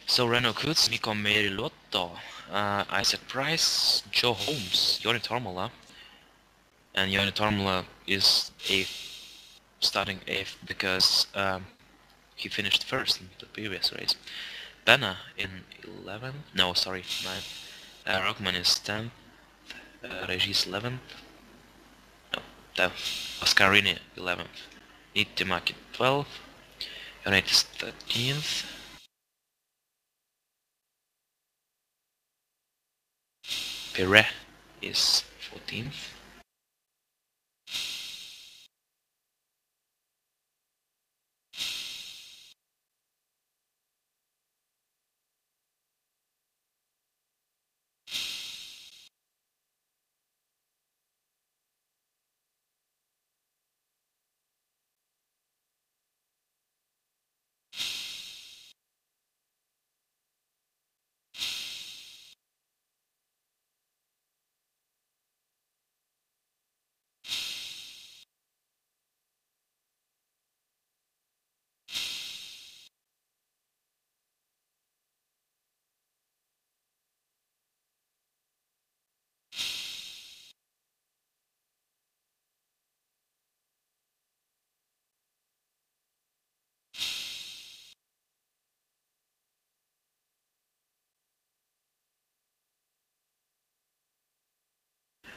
So Renault Koots, Miko Merilotto, Isaac Price, Joe Holmes, Joni Tormola, and Joni Tormola is 8th, starting 8th because he finished first in the previous race. Benna in 11th. No, sorry, 9th. Rockman is 10th. Regis 11th. No, 10th. Oscarini 11th. Itimaki 12th. Unite is 13th. Pire is 14th.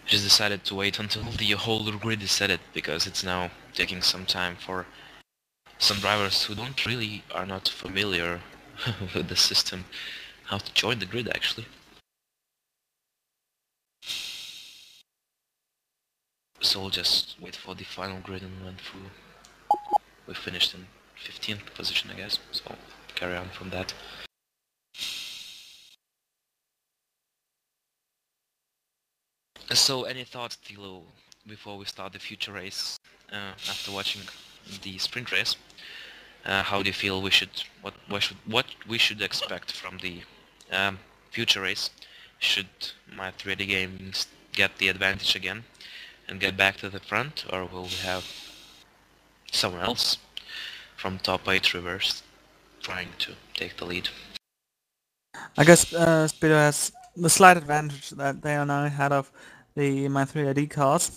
Just decided to wait until the whole grid is set because it's now taking some time for some drivers who don't really are not familiar with the system how to join the grid actually. So we'll just wait for the final grid and run through. We finished in 15th position, I guess, so carry on from that. So any thoughts, Tilo, before we start the future race, after watching the sprint race? How do you feel what we should expect from the future race? Should my 3D games get the advantage again and get back to the front, or will we have someone else from top 8 reverse trying to take the lead? I guess Speedo has the slight advantage that they are now ahead of the My 3 ID cars,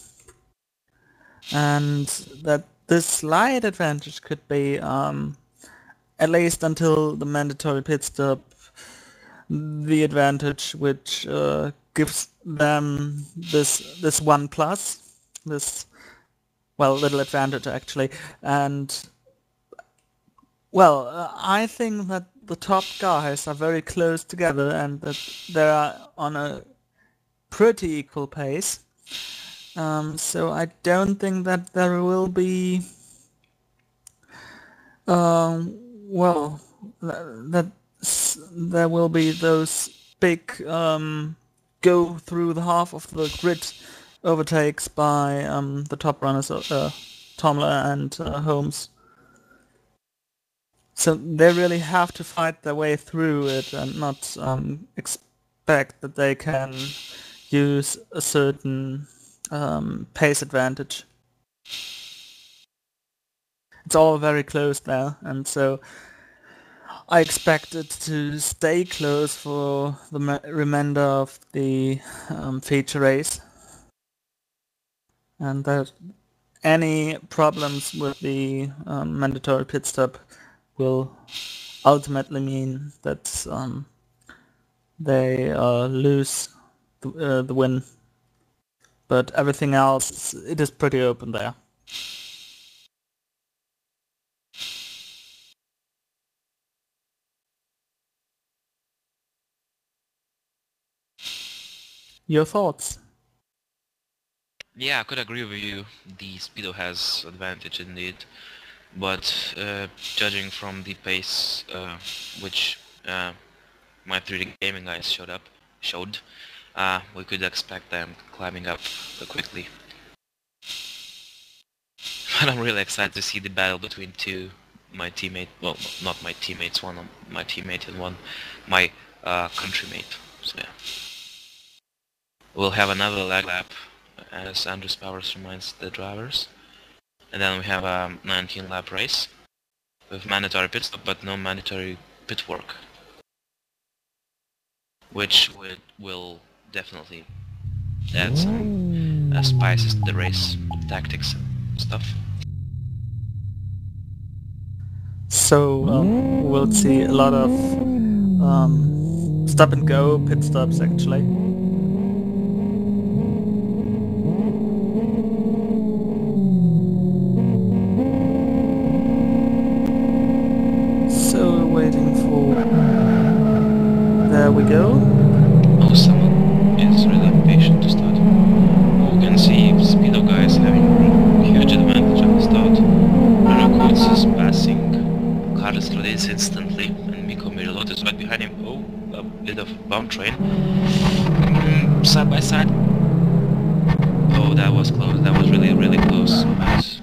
and that this slight advantage could be at least until the mandatory pit stop the advantage which gives them this 1 plus, this, well, little advantage actually. And well, I think that the top guys are very close together and that they are on a pretty equal pace. So I don't think that there will be well, that there will be those big go through the half of the grid overtakes by the top runners, Tomler and Holmes. So they really have to fight their way through it and not expect that they can use a certain pace advantage. It's all very close there, and so I expect it to stay close for the remainder of the feature race, and that any problems with the mandatory pit stop will ultimately mean that they lose the win. But everything else, it is pretty open there. Your thoughts? Yeah, I could agree with you. The Speedo has advantage indeed, but judging from the pace which my 3D gaming guys showed, we could expect them climbing up quickly. But I'm really excited to see the battle between my teammate, well, not my teammates, one my teammate and one my countrymate. So yeah, we'll have another leg lap, as Andrews Powers reminds the drivers, and then we have a 19 lap race with mandatory pit stop but no mandatory pit work, which will definitely add some spices to the race, tactics and stuff. So we'll see a lot of stop and go pit stops actually. So we're waiting for... There we go. Oh, someone is really impatient to start. You can see Speedo guys having a huge advantage on the start. Renault Coates is passing Carlos Rodriguez instantly, and Miko Mirilot is right behind him. Oh, a bit of a bump train. Side by side. Oh, that was close. That was really, really close. But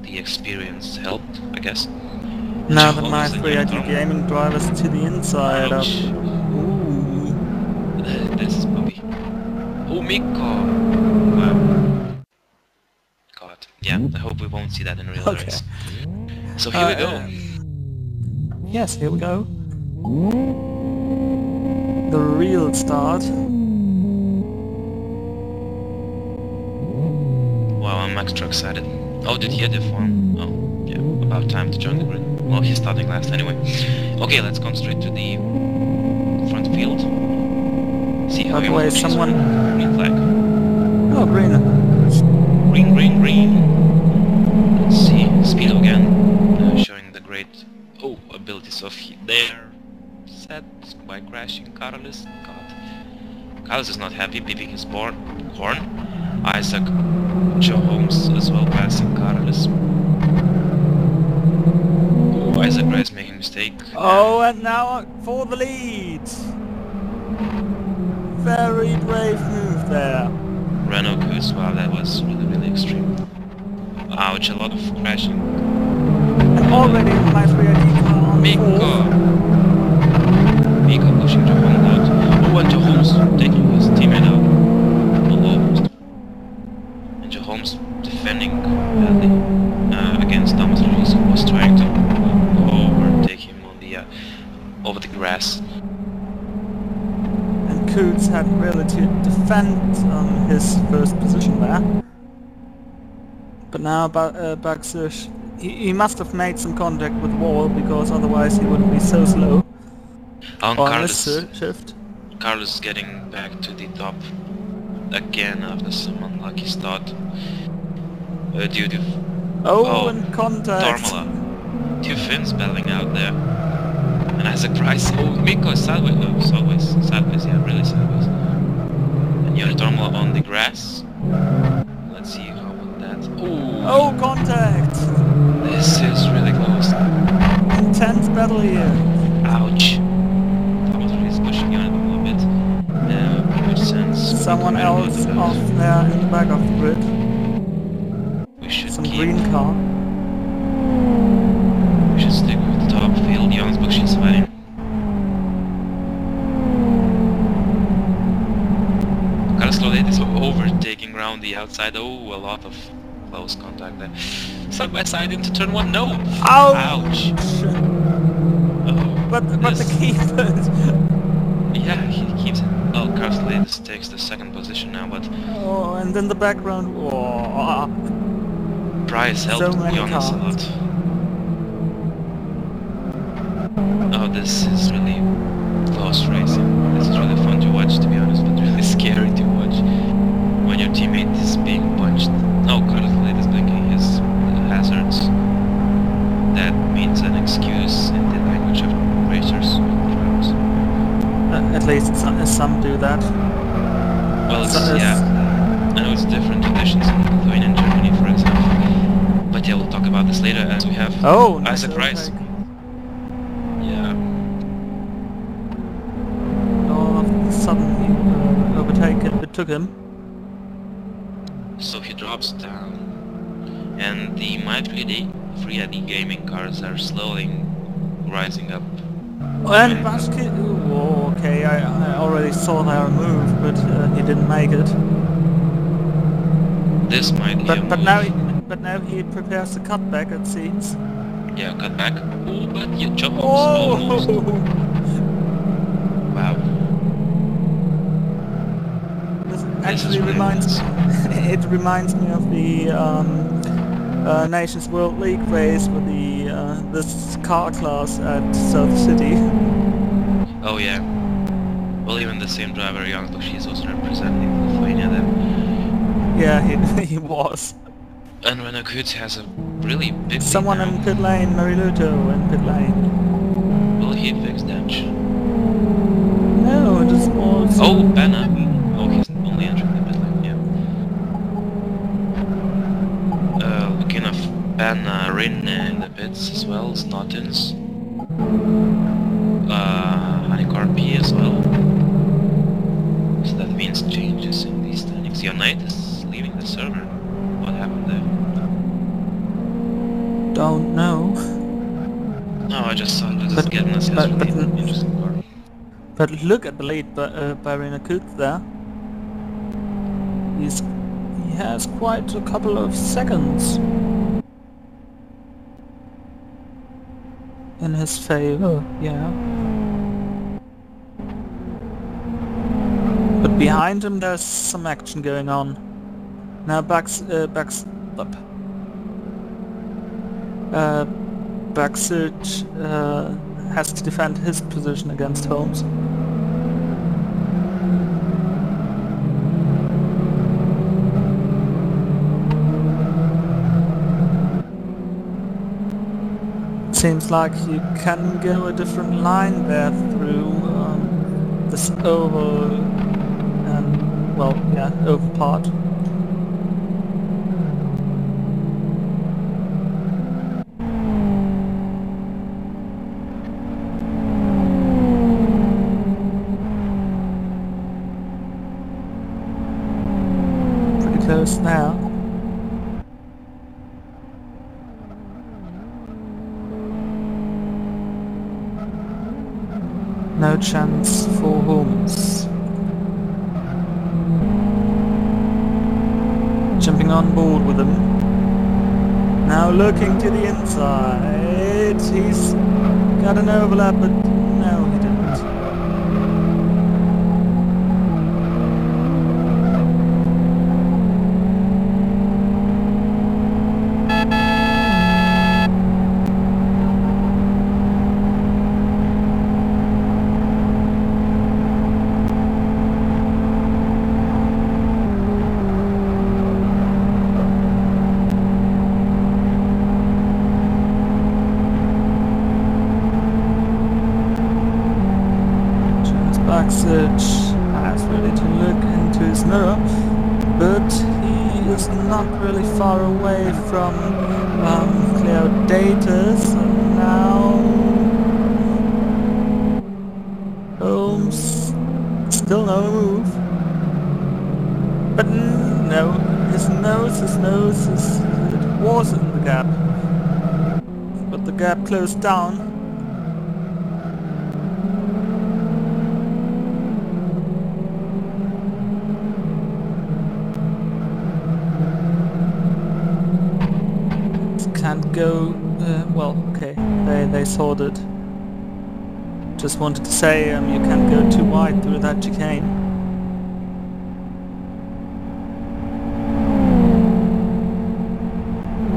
the experience helped, I guess. Now that my 3ID gaming drivers to the inside of... Ooh. This is Bobby. Oh, Miko! Wow. God. Yeah, I hope we won't see that in real Okay. race. So here we go. Yes, here we go. The real start. Wow, I'm extra excited. Oh, did he hit F1? Oh, yeah, about time to join the grid. Well, he's starting last anyway. Okay, let's come straight to the front field. See how By he the way, moves. someone... Green flag. Oh, green. Green, green, green. Let's see, Speedo again, showing the great abilities of their set by crashing Carlos. God. Carlos is not happy, beeping his horn. Isaac, Joe Holmes as well passing Carlos. Oh, Isaac is making a mistake. Oh, and now for the lead. Very brave move there. Renault Coates, wow, that was really, really extreme. Ouch, a lot of crashing. And already my 3ID car on Miko pushing Joe Holmes out. Oh, and Joe Holmes taking his teammate out. Almost. And Joe Holmes defending badly against Thomas Rodriguez, who was trying to overtake him on the over the grass. And Coots had really to defend his first position there. But now Bugs, he must have made some contact with the wall, because otherwise he wouldn't be so slow. On this shift. Carlos is getting back to the top again after some unlucky start. Due to... and contact. Tormola. Two Finns battling out there. And Isaac Price. Oh, Miko is sideways. Oh, sideways, yeah, really sideways. And Yoni Tormola on the grass. Let's see how about that. Oh, contact! This is really close. Intense battle here. Ouch. Thomas is pushing Yoni Tormola a bit. Which sense. Someone else off there in the back of the grid. We should Some keep... green car. We should stick with the top field. Jonsbach is fine. Carlos Claudet is overtaking around the outside. Oh, a lot of close contact there. Side by side into turn one. No! Ouch! Oh, but the keepers. Yeah, he keeps it. Oh, Carlos Claudet takes the second position now, but... Oh, and then the background. Oh. Price helped Jonas a lot. Oh, this is really close racing. This is really fun to watch, to be honest, but really scary to watch when your teammate is being punched. Oh, Carlos Claudet is blinking his hazards. That means an excuse in the language of racers. At least some do that. Well, yeah. I know it's different traditions in Lithuania and Germany, for example. But yeah, we'll talk about this later as we have nice Isaac Price. Yeah. All of a sudden he took him. So he drops down. And the My 3D gaming cars are slowly rising up. And Bashki... Oh, okay, I already saw their move, but he didn't make it. This might be a move. But now he prepares the cutback, it seems. Yeah, cutback. Oh, but you jump almost. Wow. This actually reminds it reminds me of the Nations World League race with the this car class at South City. Oh yeah. Well, even the same driver, Young, she's also representing Lithuania there. Yeah, he was. And Renault Kuts has a really big lead Someone now. in pit lane, Mariluto in pit lane. Will he fix that? No, this was... Oh, Banna. Oh, he's only entering the pit lane, yeah. Looking of Banna, Rin in the pits as well, Snottins. Honeycar P as well. So that means changes in these standings. Unite is leaving the server. What happened there? Don't know. No, I just saw this getting us really interesting car. But look at the lead by Renault Kuts there. He has quite a couple of seconds in his favor, yeah. But behind him there's some action going on. Now Backsearch has to defend his position against Holmes. Seems like you can go a different line there through this oval and, well, yeah, oval part. Pretty close now. No chance for Holmes. Jumping on board with him. Now looking to the inside. He's got an overlap, but no, he didn't. Backsearch has ready to look into his mirror, but he is not really far away from Cleodatus, and now Holmes still no move. But no, his nose is, it was in the gap, but the gap closed down. Can't go, well, okay, they sorted. Just wanted to say, you can't go too wide through that chicane.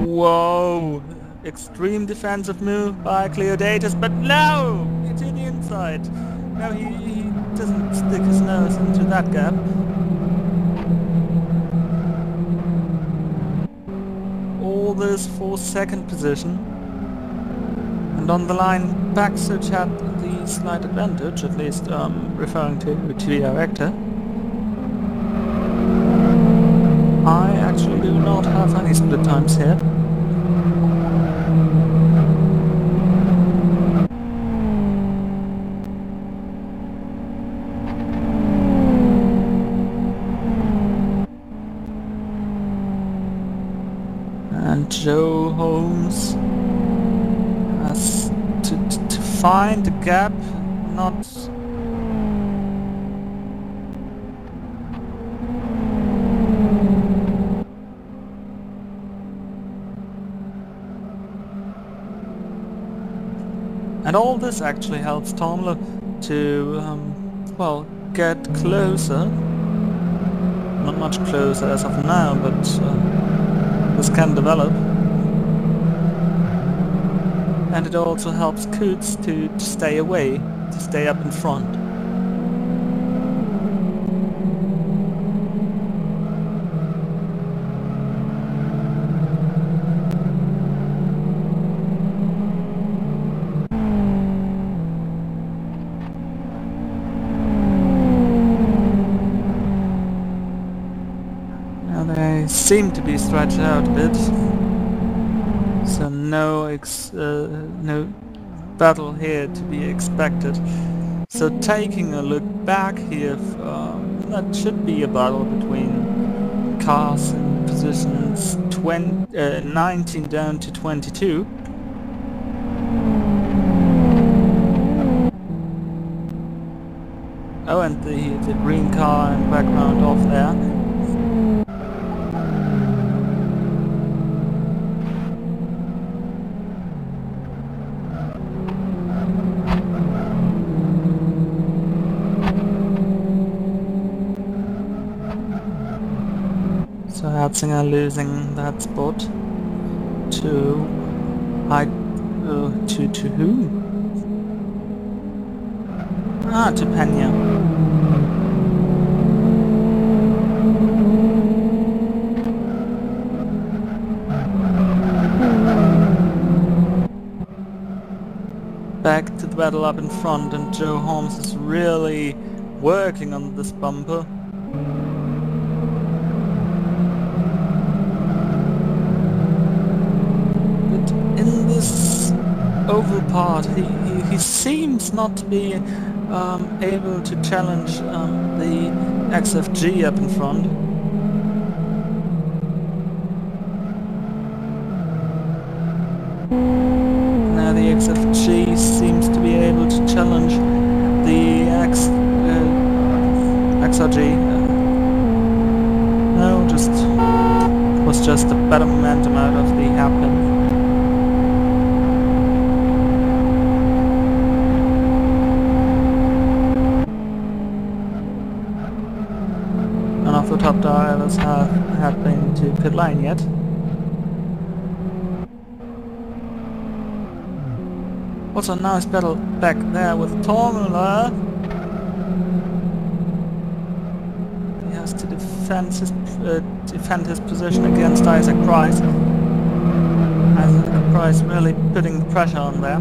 Whoa! Extreme defensive move by Cleodatus, but no! To the inside. No, he doesn't stick his nose into that gap. All this for second position, and on the line Backsearch had the slight advantage, at least referring to the director. I actually do not have any split times here. And Joe Holmes has to find a gap, not... And all this actually helps Tomler to, well, get closer. Not much closer as of now, but this can develop. And it also helps Kuts to stay away, to stay up in front. Now they seem to be stretched out a bit, so no battle here to be expected. So taking a look back here, that should be a battle between cars in positions 19 down to 22. Oh, and the green car in the background off there. So Herzinger losing that spot to to who? Ah, to Pena. Back to the battle up in front, and Joe Holmes is really working on this bumper. But in this oval part, he seems not to be able to challenge the XFG up in front. Now the XFG seems to be able to challenge the XRG. No, was just a better momentum out of the hairpin. None of the top drivers have been to pit lane yet. Also a nice battle back there with Tormula. He has to defend his position against Isaac Price. Isaac Price really putting the pressure on there.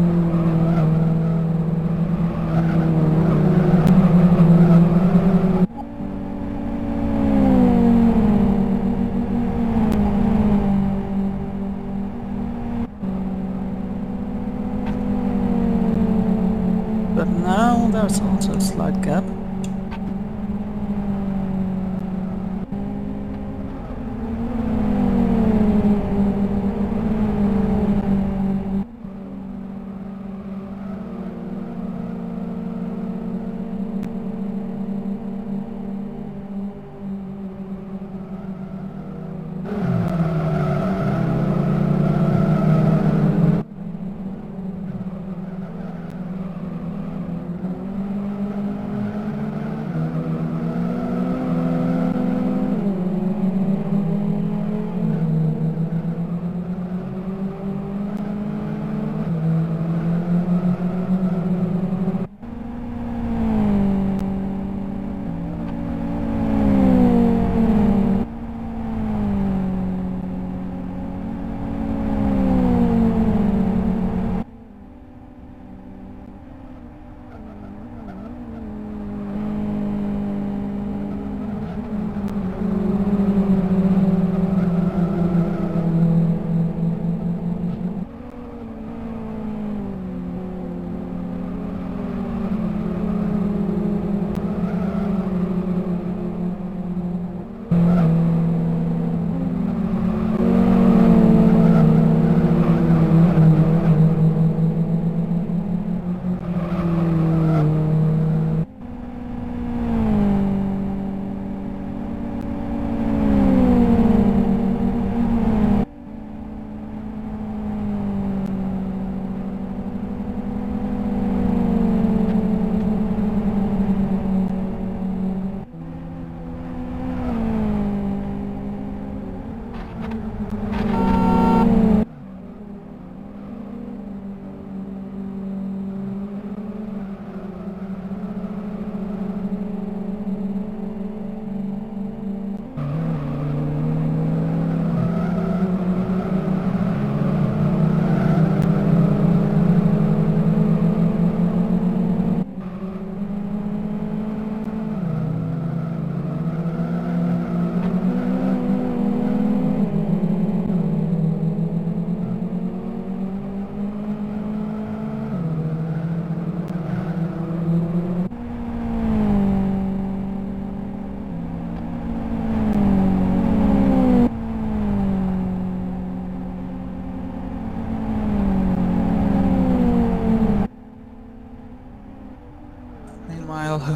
But now there's also a slight gap.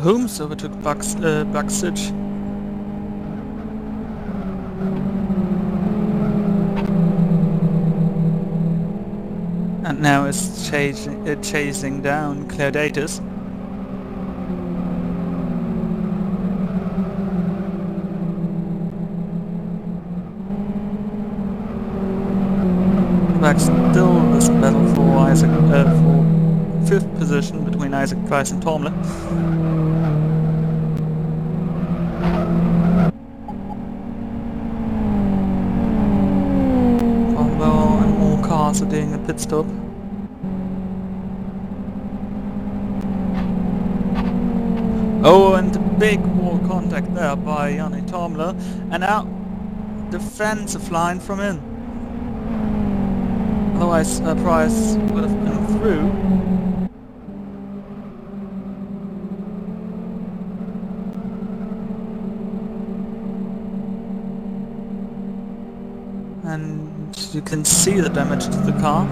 Holmes overtook Buxage. And now is chasing down Claudatus. Back still this battle for Isaac for 5th position between Isaac Price and Tormler. Although and more cars are doing a pit stop. Oh, and a big wall contact there by Yanni Tormler, and now defensive line from in. Otherwise, Price would have been through. And you can see the damage to the car.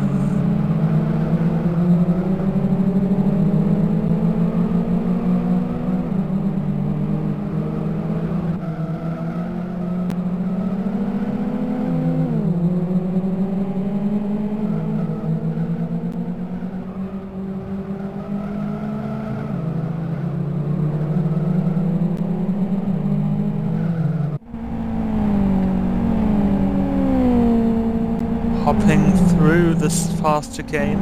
Hopping through this fast chicane.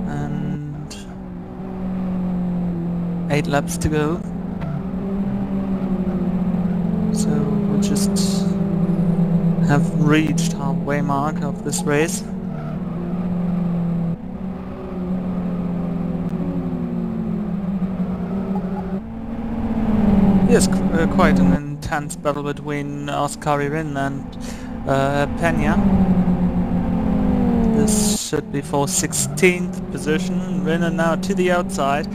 And 8 laps to go. So we just have reached halfway mark of this race. Yes, quite an intense battle between Oscar Rin and Peña. This should be for 16th position. Rin now to the outside.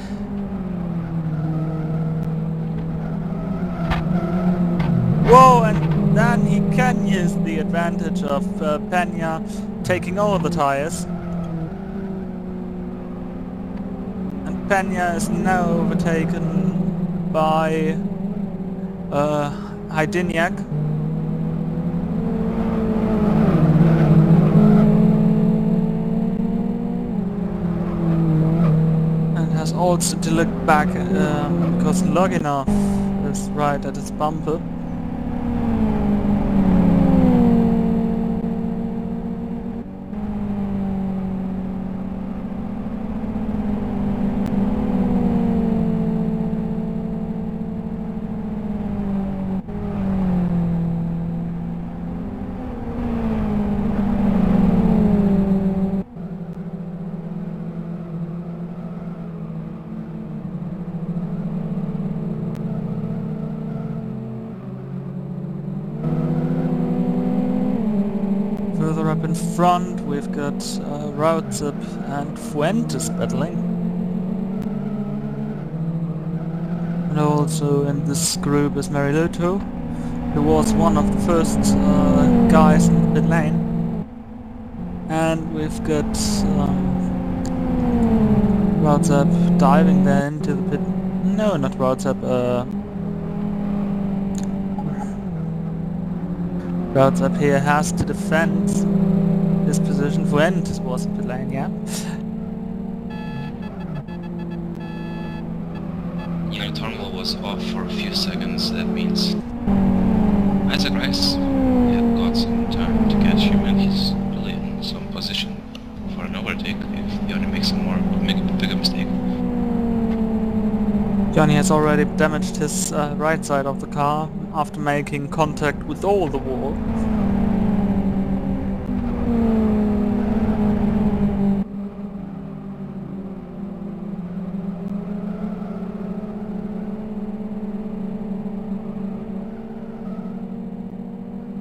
Whoa, and then he can use the advantage of Peña taking all the tires. And Peña is now overtaken by Hydiniak. And has also to look back because Loginov is right at his bumper. Further up in front we've got Rautzip and Fuentes battling. And also in this group is Mariluto, who was one of the first guys in the pit lane. And we've got Rautzip diving there into the pit. No, not Rautzip. Rautzip here has to defend his position. Fuentes was in the lane, yeah. Yeah, Tormel was off for a few seconds. That means Isaac Rice had got some time to catch him, and he's really in some position for an overtake if he only makes a bigger mistake. Johnny has already damaged his right side of the car after making contact with all the wall.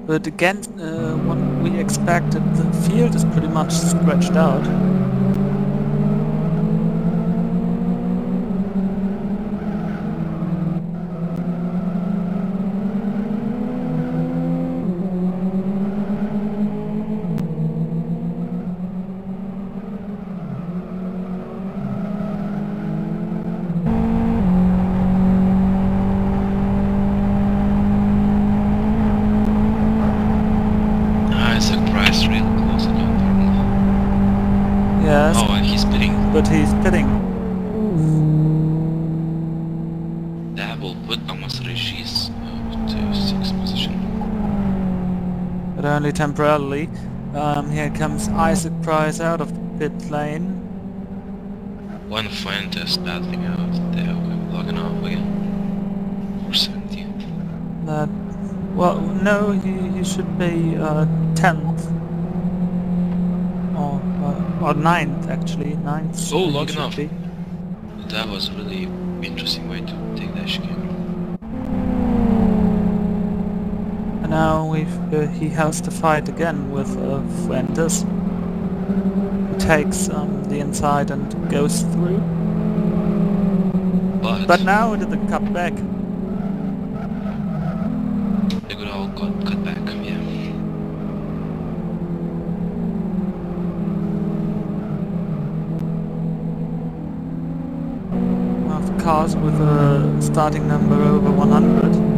But again, what we expected, the field is pretty much stretched out. That will put almost Regis to 6th position. But only temporarily. Here comes Isaac Price out of the pit lane. One Fuentes battling out, they're logging off again. 470. That, well, no, he should be 10th. Or 9th actually, 9th. Oh, he logging should off. be. That was a really interesting way to take that chicane. And now he has to fight again with Fuentes. He takes the inside and goes through. But now it is a cut back. The good old cut back, yeah. Of cars with a starting number over 100.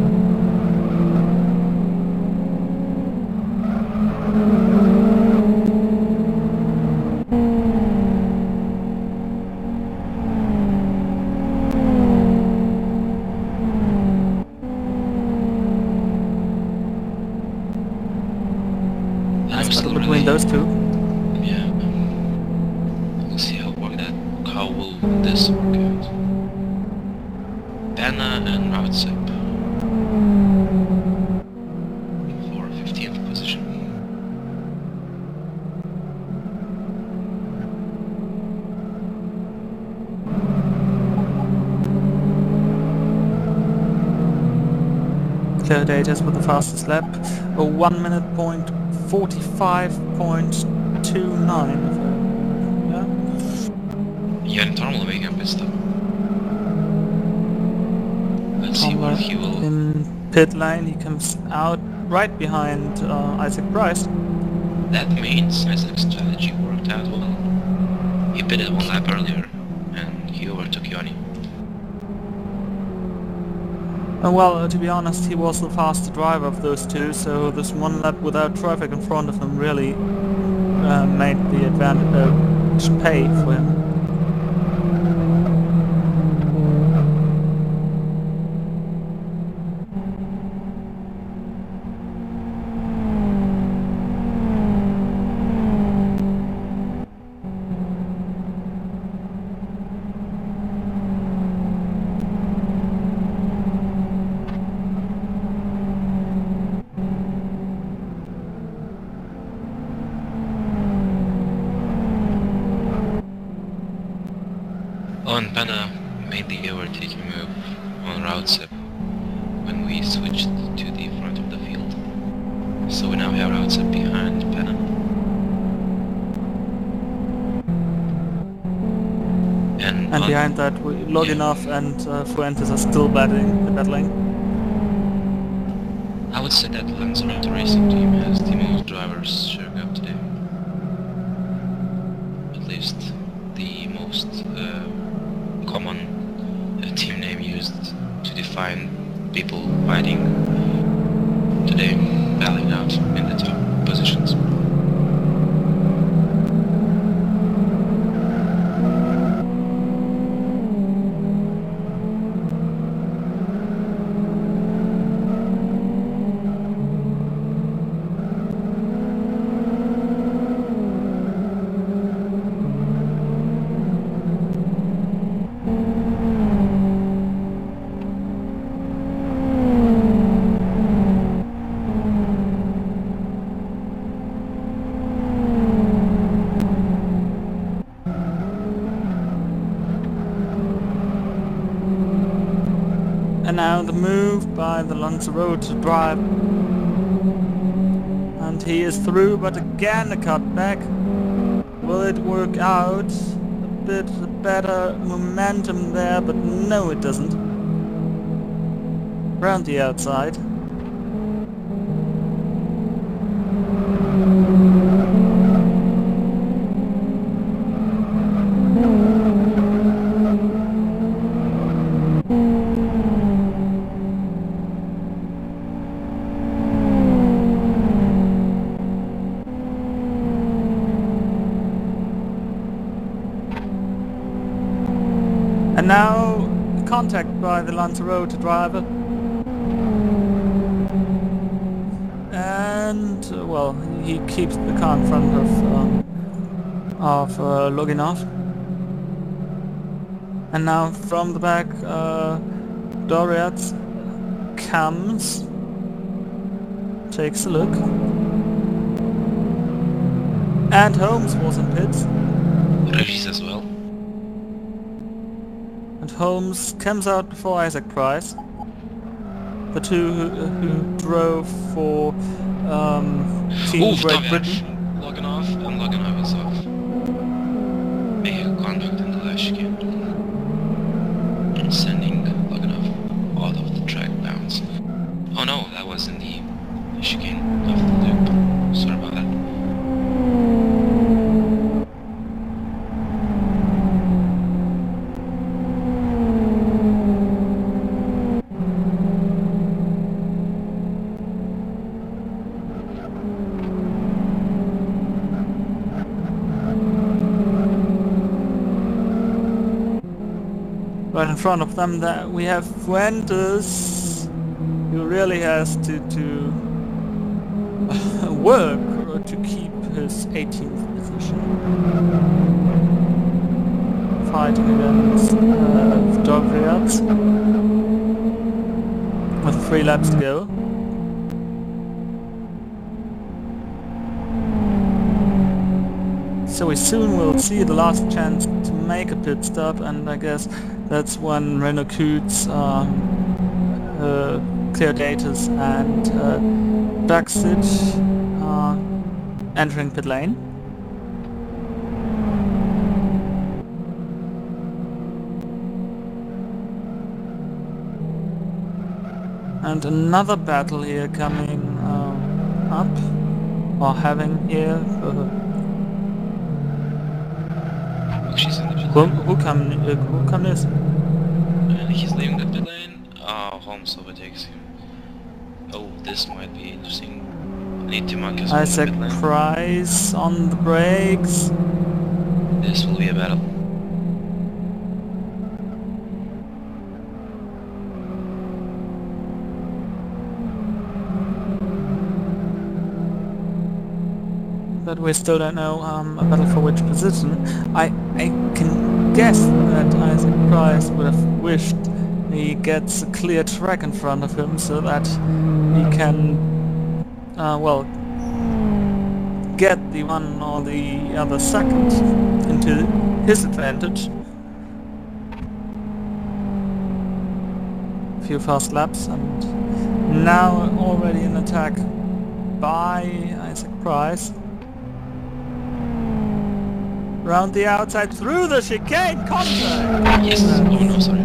I'm still between those two. Yeah. We'll see how will this work out. Banna and Routsep for 15th position. Clear Datas with the fastest lap, a 1 minute point 45.29. Yeah. Yeah, Tormal making a pit stop. Let's see what he will. In pit lane, he comes out right behind Isaac Price. That means Isaac's strategy worked out well. He pitted 1 lap earlier, and he overtook Yanni. Well, to be honest, he was the faster driver of those two, so this 1 lap without traffic in front of him really made the advantage pay for him. On Panna made the overtaking move on Routsep when we switched to the front of the field. So we now have Routsep behind Panna. And behind that, Loginov and Fuentes are still battling. I would say that Lanzarote Racing Team has the most drivers showing up today. At least the most common team name used to define people fighting today, battling out in the top positions. And now the move by the Lanzarote drive. And he is through, but again a cutback. Will it work out? A bit better momentum there, but no it doesn't. Around the outside. And now contact by the Lanzarote driver. And well, he keeps the car in front of Loginov. And now from the back, Doriath comes, takes a look, and Holmes was in pits. Regis as well. And Holmes comes out before Isaac Price. The two who drove for Team Great Britain. Logging off, and logging off is off. Vehicle conduct in the last chicane. And sending logging off out of the track bounds. Oh no, that was in the chicane of the loop. Sorry about that. Right in front of them, that we have Fuentes, who really has to work to keep his 18th position, fighting against Doriath with 3 laps to go. So we soon will see the last chance to make a pit stop, and I guess that's when Renault Coots, Cleodatus and Daxit are entering pit lane. And another battle here coming up, or having here. She's in the pit lane. Who come this? And he's leaving the pit lane. Holmes overtakes him. Oh, this might be interesting. Need to mark as well in the Isaac pit lane. Price on the brakes. This will be a battle. But we still don't know a battle for which position. I can guess that Isaac Price would have wished he gets a clear track in front of him so that he can, well, get the one or the other second into his advantage. A few fast laps, and now already an attack by Isaac Price. Round the outside, through the chicane, contact! Yes! Oh no, sorry.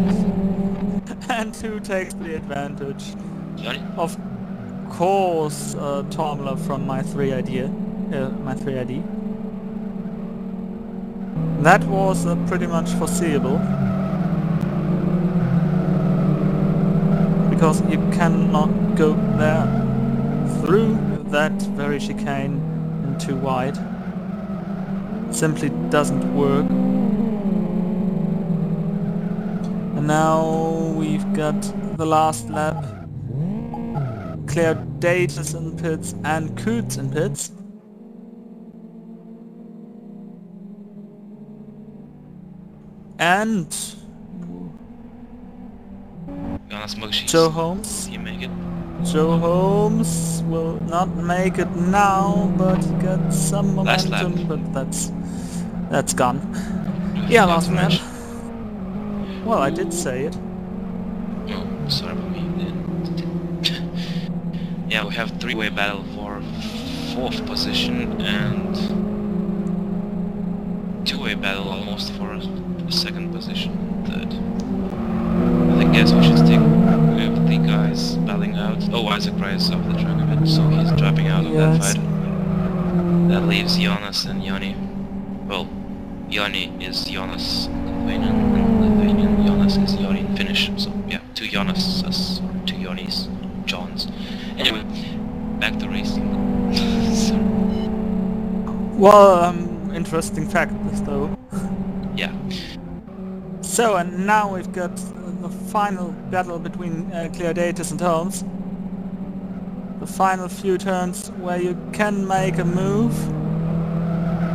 And who takes the advantage? Johnny? Of course, Tormler from my 3ID. That was pretty much foreseeable. Because you cannot go there through that very chicane and too wide. Simply doesn't work. And now we've got the last lap. Cleodatus in pits and Coots in pits. And Joe Holmes. You make it. Joe Holmes will not make it now, but he got some momentum, but that's gone. Yeah, last lap. Well, I did say it. Oh, sorry about me. Yeah, we have three-way battle for 4th position and two-way battle almost for 2nd position, 3rd. I guess we should stick with the guys battling out. Oh, Isaac Price off the track a bit, so he's dropping out of that fight. That leaves Jonas and Yanni. Well, Yanni is Jonas Lithuanian, and Lithuanian Jonas is Yanni in Finnish. So yeah, 2 Jonases, or 2 Yannis, Johns. Anyway, back to racing. Well, interesting fact though. Yeah. So, and now we've got the final battle between Cleodatus and Holmes. The final few turns where you can make a move.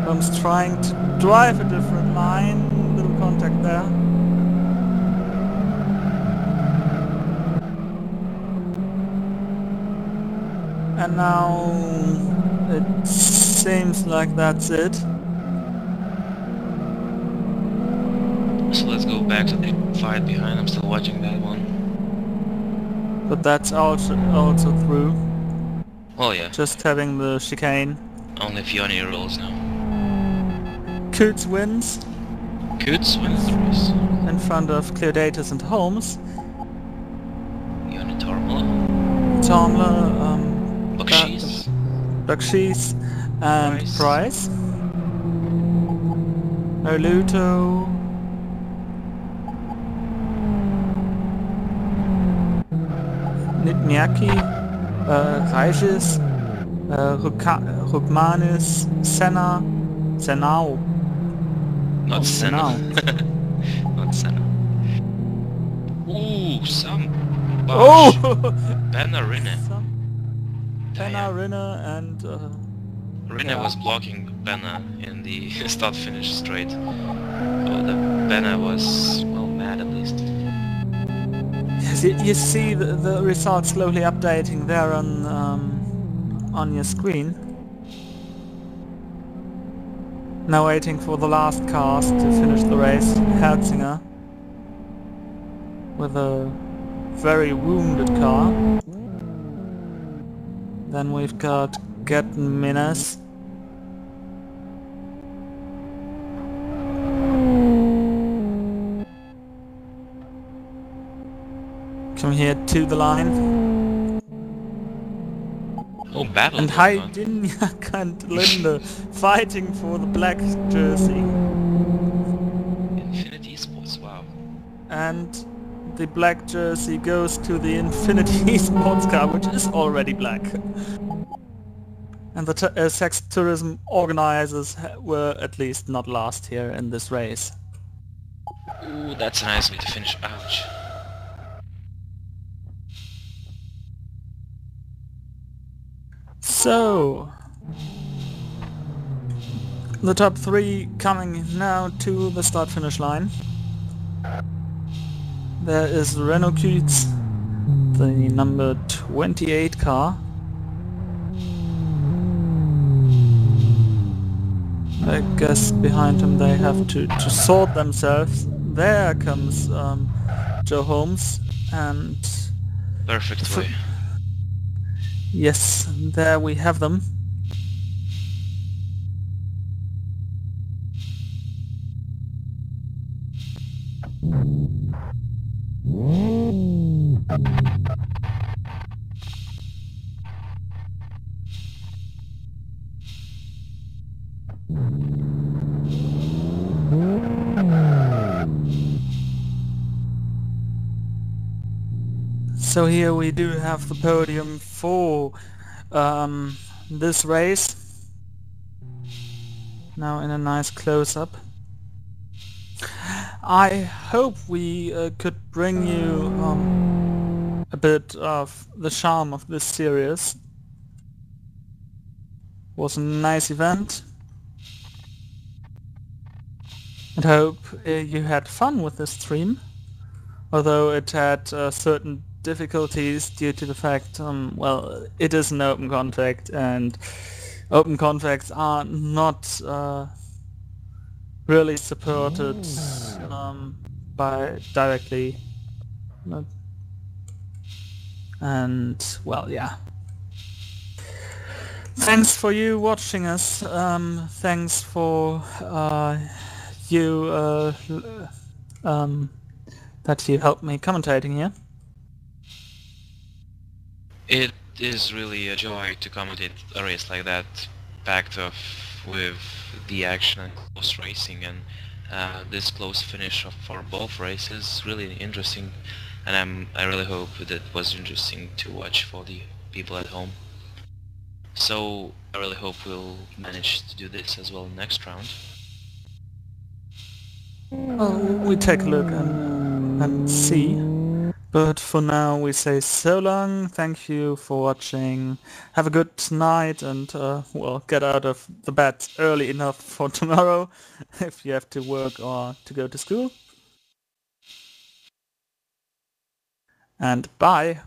Holmes trying to drive a different line, little contact there. And now it seems like that's it. So let's go back to the fight behind. I'm still watching that one. But that's also through. Oh yeah. Just having the chicane. Only Fiona rolls now. Coots wins Coots wins the race. in front of Cleodatus and Holmes. Fiona Tormola. Tomler, Buckshees. Buckshees and Price. Oluto. Nitniaki, Raijis, Rukmanis, Senao. Not Senna. Senao. Not Senna. Ooh, some Oh! Benna Rinne. Penna, Rinne and... Rinne yeah. was blocking Benna in the start-finish straight. Oh, the Benna was, well, mad at least. Yes, you see the results slowly updating there on your screen. Now waiting for the last cars to finish the race. Herzinger with a very wounded car. Then we've got Gatton Minas. Come here to the line. Oh, battle. And Heidinjak and Linde fighting for the black jersey. Infinity Esports, wow. And the black jersey goes to the Infinity sports car, which is already black. And the sex tourism organizers were at least not last here in this race. Ooh, that's a nice way to finish. Ouch. So, the top three coming now to the start-finish line. There is Renault Kutz, the number 28 car. I guess behind him they have to sort themselves. There comes Joe Holmes and... Perfect way. Yes, there we have them. So here we do have the podium for this race. Now in a nice close-up. I hope we could bring you a bit of the charm of this series. Was a nice event. And hope you had fun with this stream. Although it had certain difficulties due to the fact, well, it is an open contract and open contracts are not really supported by directly, and well, yeah. Thanks for you watching us. Thanks for you that you helped me commentating here. It is really a joy to commentate a race like that, packed up with the action and close racing, and this close finish for both races really interesting, and I really hope that it was interesting to watch for the people at home. So I really hope we'll manage to do this as well next round. Well, we take a look and see. But for now we say so long, thank you for watching, have a good night and well, get out of the bed early enough for tomorrow if you have to work or to go to school. And bye!